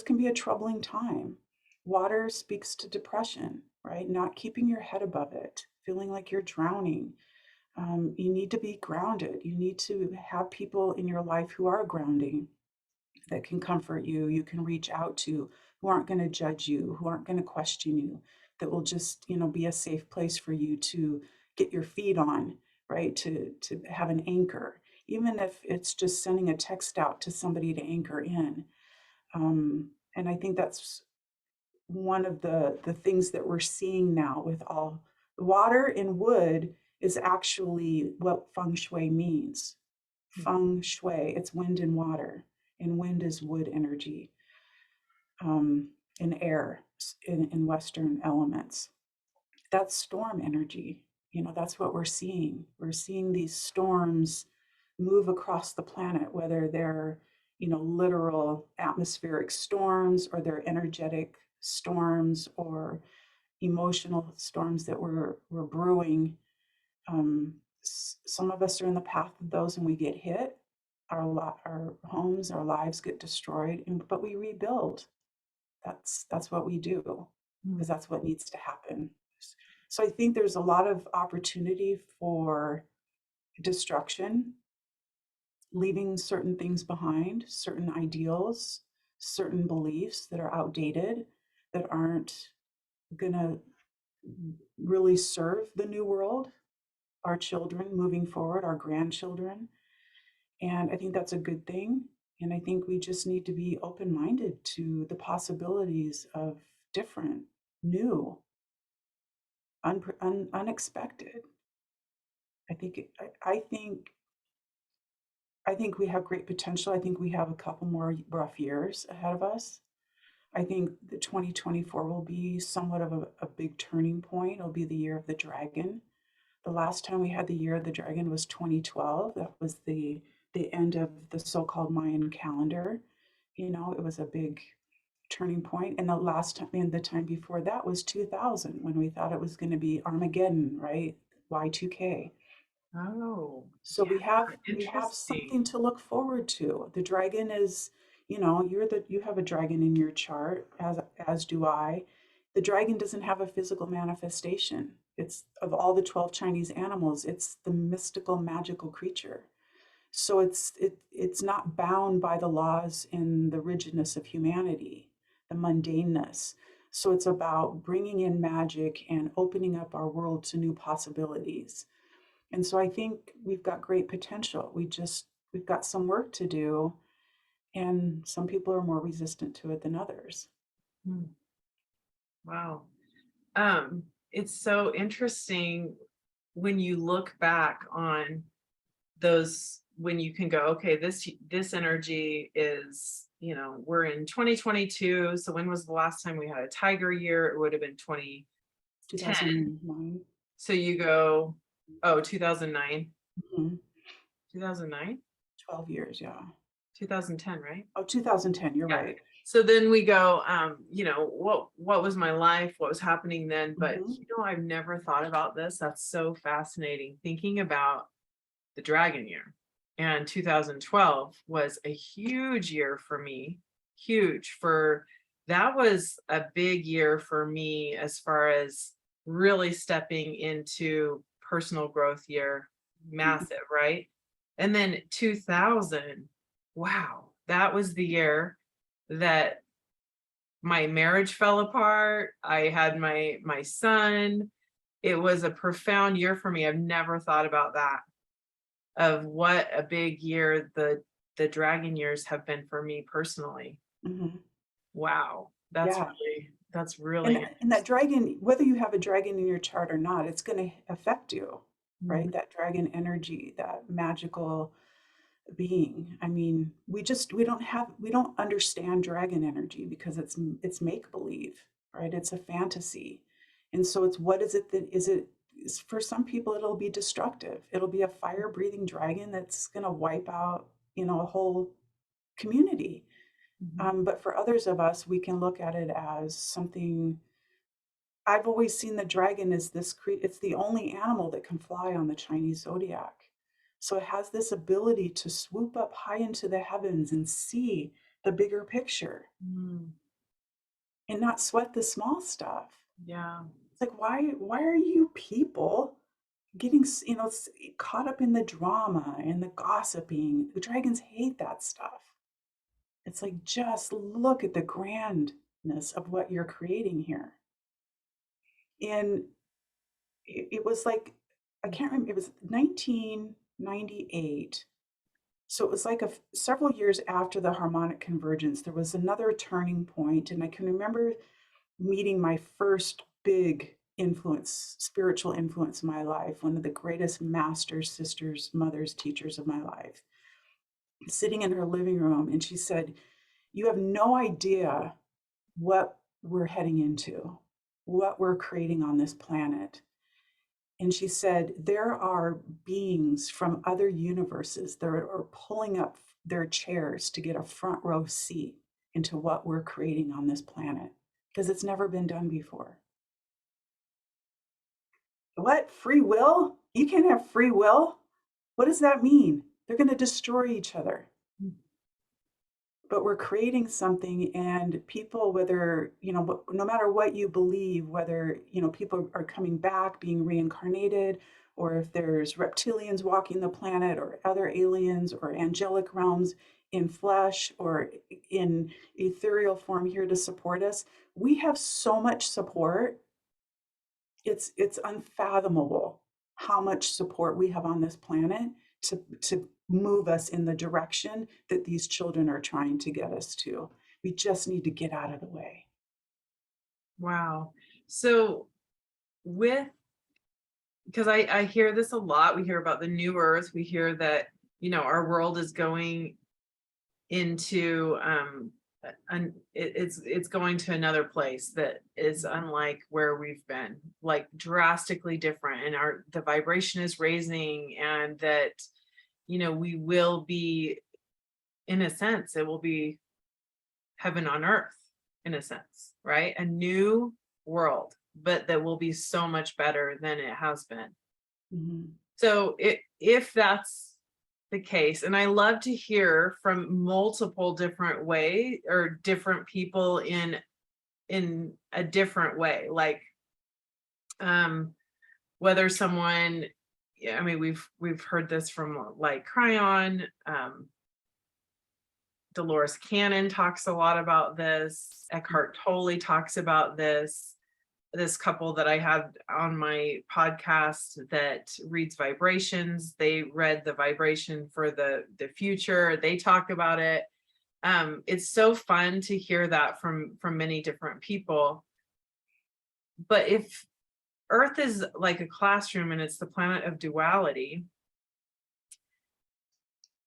can be a troubling time. Water speaks to depression, right? Not keeping your head above it, feeling like you're drowning. You need to be grounded. You need to have people in your life who are grounding, that can comfort you, you can reach out to, who aren't going to judge you, who aren't going to question you, that will just, be a safe place for you to get your feet on, right? To have an anchor, even if it's just sending a text out to somebody to anchor in. And I think that's one of the things that we're seeing now with all water and wood is actually what feng shui means. Feng shui, it's wind and water, and wind is wood energy, and air in Western elements. That's storm energy. That's what we're seeing. We're seeing these storms move across the planet, whether they're, literal atmospheric storms, or they're energetic storms, or emotional storms that we're brewing. Some of us are in the path of those, and we get hit. Our homes, our lives get destroyed, but we rebuild. That's what we do, because that's what needs to happen. So I think there's a lot of opportunity for destruction, leaving certain things behind, certain ideals, certain beliefs that are outdated, that aren't gonna really serve the new world, our children moving forward, our grandchildren. And I think that's a good thing. And I think we just need to be open minded to the possibilities of different, new, unexpected. I think, I think, I think we have great potential. I think we have a couple more rough years ahead of us. I think the 2024 will be somewhat of a big turning point. It'll be the year of the dragon. The last time we had the year of the dragon was 2012. That was the end of the so-called Mayan calendar. It was a big turning point. And the last time, and the time before that was 2000, when we thought it was going to be Armageddon, right? Y2K. Oh, So yeah, we have interesting. something to look forward to. The dragon is, you have a dragon in your chart, as do I. The dragon doesn't have a physical manifestation. It's, of all the 12 Chinese animals, it's the mystical, magical creature. So it's not bound by the laws and the rigidness of humanity, the mundaneness. So it's about bringing in magic and opening up our world to new possibilities. And so I think we've got great potential. We've got some work to do, and some people are more resistant to it than others. Hmm. Wow. It's so interesting when you look back on those, when you can go, okay, this energy is, we're in 2022. So when was the last time we had a tiger year? It would have been 2010. 2009. So you go, oh, 2009, Mhm. 2009, 12 years, yeah. 2010, right? Oh, 2010, you're Yeah. right. So then we go, what was my life? What was happening then? But Mhm. I've never thought about this. That's so fascinating. Thinking about the dragon year. And 2012 was a huge year for me. Huge for That was a big year for me as far as really stepping into personal growth year. Mhm. Massive, right? And then 2000, wow, that was the year that my marriage fell apart. I had my son. It was a profound year for me. I've never thought about that, of what a big year the dragon years have been for me personally. Mhm. Wow. Yeah. That's really And that interesting. dragon, whether you have a dragon in your chart or not, it's going to affect you, Mhm. right? That dragon energy, that magical being. I mean, we don't understand dragon energy, because it's make believe, right? It's a fantasy. And so it's, what is it that is it for some people it'll be destructive. It'll be a fire breathing dragon that's going to wipe out, a whole community. Mhm. But for others of us, we can look at it as something I've always seen the dragon as it's the only animal that can fly on the Chinese zodiac. So it has this ability to swoop up high into the heavens and see the bigger picture Mm, and not sweat the small stuff. yeah. It's like, why are you people getting, caught up in the drama and the gossiping? The dragons hate that stuff. It's like, just look at the grandness of what you're creating here. And it was like, I can't remember, it was 1998. So it was like several years after the harmonic convergence, there was another turning point, and I can remember meeting my first big influence, spiritual influence in my life, one of the greatest masters, sisters, mothers, teachers of my life, sitting in her living room. And she said, "You have no idea what we're heading into, what we're creating on this planet." And she said, "There are beings from other universes that are pulling up their chairs to get a front row seat into what we're creating on this planet because it's never been done before." What? Free will? You can't have free will? What does that mean? They're going to destroy each other. But we're creating something, and people, whether, no matter what you believe, whether, people are coming back, being reincarnated, or if there's reptilians walking the planet, or other aliens, or angelic realms in flesh, or in ethereal form here to support us, we have so much support. It's unfathomable how much support we have on this planet to move us in the direction that these children are trying to get us to. We just need to get out of the way. Wow. So with, because I hear this a lot. We hear about the new earth. We hear that, our world is going into it's going to another place that is unlike where we've been, like drastically different, and the vibration is raising, and that we will be, in a sense, it will be heaven on earth, in a sense, right? A new world, but that will be so much better than it has been. Mhm. So if that's the case, and I love to hear from multiple different way, or different people in a different way, like um whether someone, yeah, I mean, we've heard this from like Cryon, Dolores Cannon talks a lot about this, Eckhart Tolle talks about this couple that I had on my podcast that reads vibrations. They read the vibration for the future. They talk about it. It's so fun to hear that from many different people. But if Earth is like a classroom and it's the planet of duality,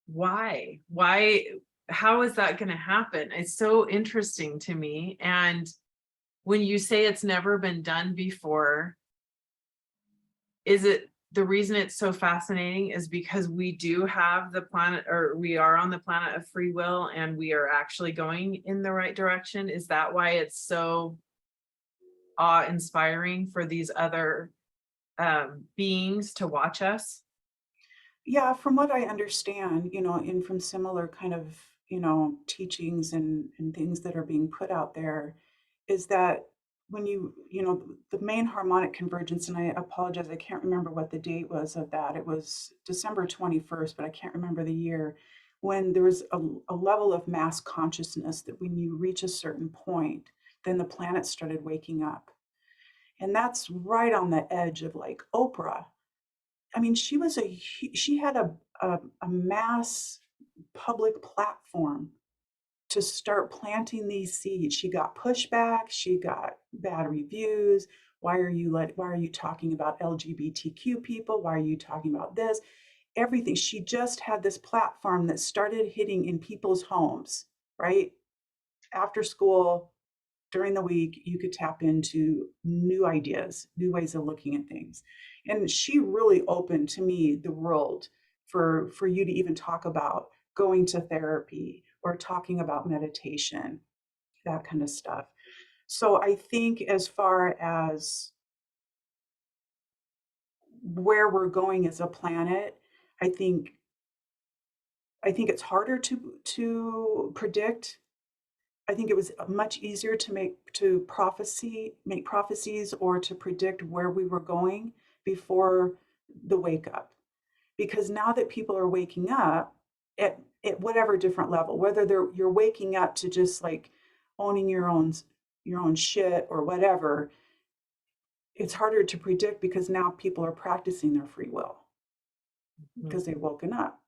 why? How is that going to happen? It's so interesting to me. And when you say it's never been done before, is it the reason it's so fascinating is because we do have the planet, or we are on the planet of free will, and we are actually going in the right direction? Is that why it's so awe-inspiring for these other beings to watch us? Yeah, from what I understand, and from similar kind of, teachings and things that are being put out there, is that when the main harmonic convergence, and I apologize, I can't remember what the date was of that. It was December 21st, but I can't remember the year, when there was a level of mass consciousness that when you reach a certain point, then the planet started waking up. And that's right on the edge of like Oprah. I mean, she had a mass public platform to start planting these seeds. She got pushback, she got bad reviews. Why are you talking about LGBTQ people? Why are you talking about this? Everything. She just had this platform that started hitting in people's homes, right? After school, during the week, you could tap into new ideas, new ways of looking at things. And she really opened to me the world for you to even talk about going to therapy or talking about meditation, that kind of stuff. So I think as far as where we're going as a planet, I think I think it's harder to predict. I think it was much easier to make prophecies or to predict where we were going before the wake up. Because now that people are waking up at whatever different level, whether you're waking up to just like owning your own shit or whatever, it's harder to predict because now people are practicing their free will Mhm. because they've woken up.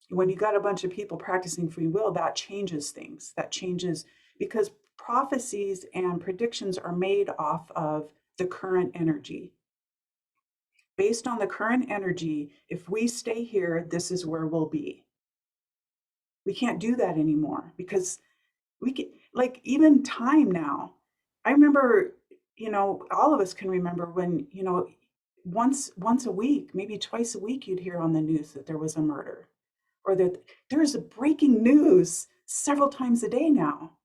When you got a bunch of people practicing free will, that changes things. That changes because prophecies and predictions are made off of the current energy. Based on the current energy, if we stay here, this is where we'll be. We can't do that anymore because we can, like, even time now. I remember, all of us can remember when, once a week, maybe twice a week, you'd hear on the news that there was a murder or that there's a breaking news several times a day now,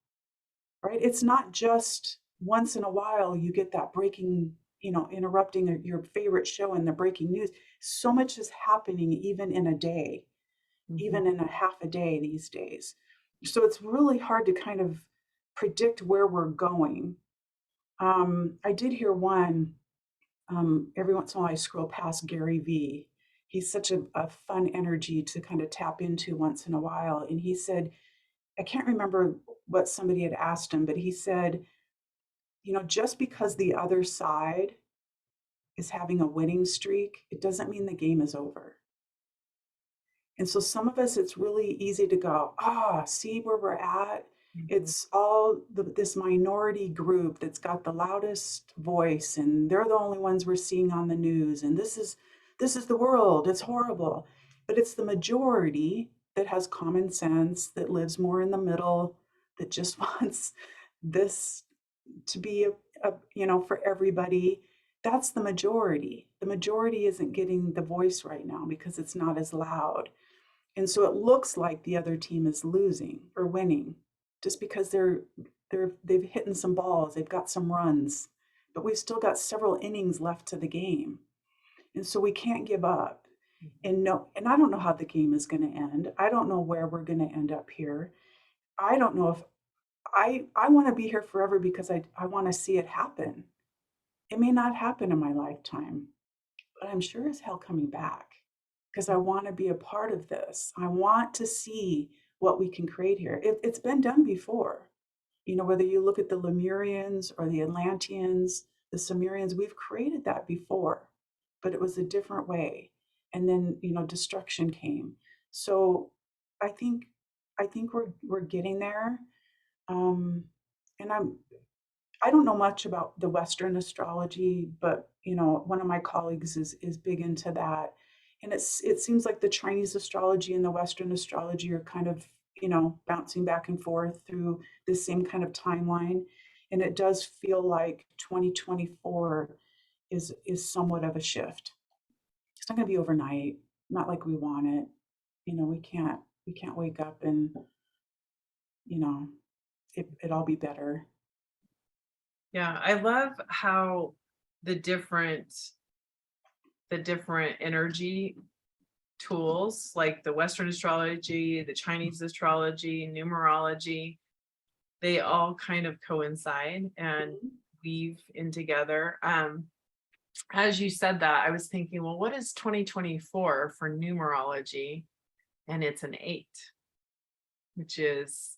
right? It's not just once in a while you get that breaking, interrupting your favorite show and the breaking news. So much is happening even in a day, Mhm. even in a half a day these days. So it's really hard to kind of predict where we're going. I did hear one, every once in a while I scroll past Gary Vee. He's such a fun energy to kind of tap into once in a while. And he said, I can't remember what somebody had asked him, but he said, just because the other side is having a winning streak, it doesn't mean the game is over. And so some of us, it's really easy to go, see where we're at. Mhm. It's all this minority group that's got the loudest voice, and they're the only ones we're seeing on the news. And this is the world. It's horrible, but it's the majority that has common sense, that lives more in the middle, that just wants this to be for everybody. That's the majority. The majority isn't getting the voice right now because it's not as loud. And so it looks like the other team is losing or winning just because they've hit some balls, they've got some runs, but we've still got several innings left to the game. And so we can't give up. And I don't know how the game is going to end. I don't know where we're going to end up here. I don't know if I want to be here forever because I want to see it happen. It may not happen in my lifetime, but I'm sure as hell coming back because I want to be a part of this. I want to see what we can create here. It's been done before. Whether you look at the Lemurians or the Atlanteans, the Sumerians, we've created that before, but it was a different way. And then, destruction came. So I think we're getting there. Um, and I don't know much about the Western astrology, but one of my colleagues is big into that. And it seems like the Chinese astrology and the Western astrology are kind of, bouncing back and forth through the same kind of timeline. And it does feel like 2024 is somewhat of a shift. It's not gonna be overnight, not like we want it. We can't wake up and, you know, it all be better. Yeah, I love how the different the different energy tools like the Western astrology, the Chinese astrology, numerology, they all kind of coincide and Mhm. weave in together. As you said that, I was thinking, well, what is 2024 for numerology? And it's an 8, which is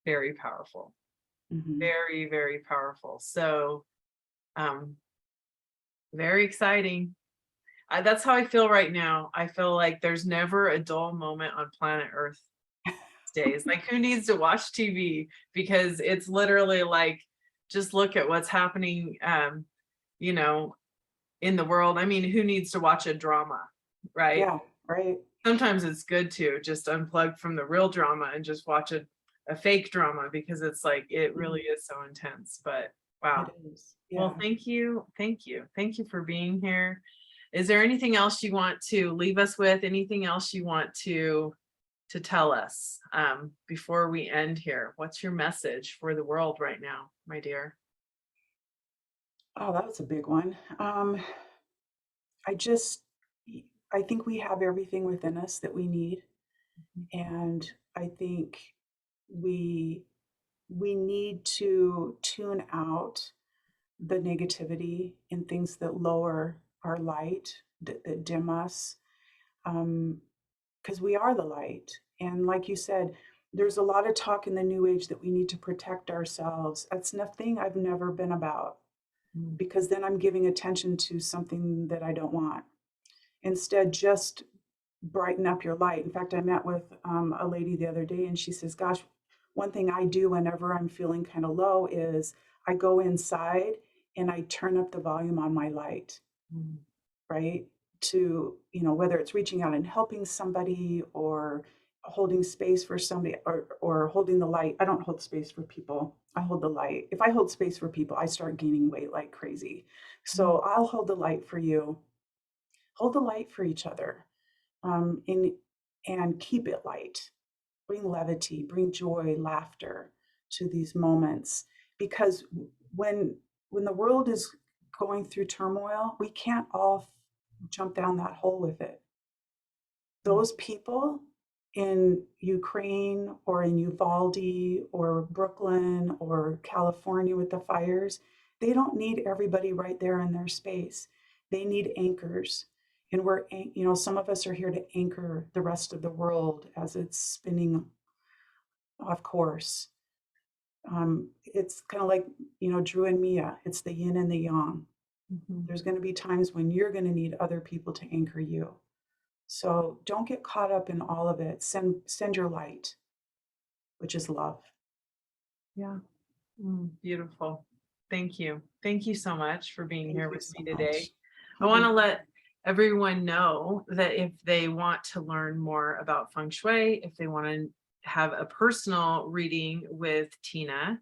very powerful, Mhm. very, very powerful. So, um, very exciting. That's how I feel right now. I feel like there's never a dull moment on planet Earth these days. Like, who needs to watch TV? Because it's literally like, just look at what's happening, you know, in the world. I mean, who needs to watch a drama, right? Yeah, right. Sometimes it's good to just unplug from the real drama and just watch a fake drama because it's like, it really Mhm. is so intense. But It wow. is. Well, Yeah. thank you. Thank you. Thank you for being here. Is there anything else you want to leave us with? Anything else you want to tell us before we end here? What's your message for the world right now, my dear? Oh, that was a big one. I just, I think we have everything within us that we need, and I think we we need to tune out the negativity and things that lower our light, that dim us, because we are the light. And like you said, there's a lot of talk in the new age that we need to protect ourselves. That's nothing I've never been about, Mm, because then I'm giving attention to something that I don't want. Instead, just brighten up your light. In fact, I met with a lady the other day, and she says, "Gosh, one thing I do whenever I'm feeling kind of low is I go inside and I turn up the volume on my light, mm, right? To, whether it's reaching out and helping somebody or holding space for somebody, or holding the light. I don't hold space for people. I hold the light. If I hold space for people, I start gaining weight like crazy. mm, So I'll hold the light for you, hold the light for each other, in and keep it light. Bring levity, bring joy, laughter to these moments, because when the world is going through turmoil, we can't all jump down that hole with it. mm, Those people in Ukraine or in Uvalde or Brooklyn or California with the fires, they don't need everybody right there in their space. They need anchors. And some of us are here to anchor the rest of the world as it's spinning off course. It's kind of like, Drew and Mia, it's the yin and the yang. mhm. There's going to be times when you're going to need other people to anchor you. So don't get caught up in all of it. Send your light, which is love. Yeah. Beautiful. Thank you. Thank you so much for being Thank here you with so me today. much. I want to let everyone know that if they want to learn more about Feng Shui, if they want to have a personal reading with Tina,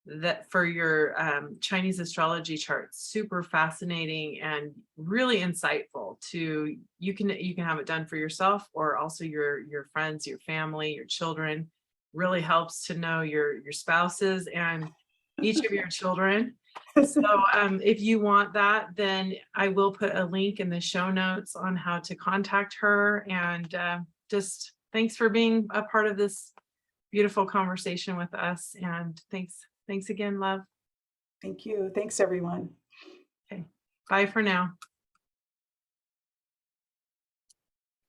that for your Chinese astrology chart, super fascinating and really insightful. To you can have it done for yourself or also your friends, your family, your children. Really helps to know your spouses and each of your children. So if you want that, then I will put a link in the show notes on how to contact her. And just thanks for being a part of this beautiful conversation with us. And thanks again, love. Thank you. Thanks, everyone. Okay. Bye for now.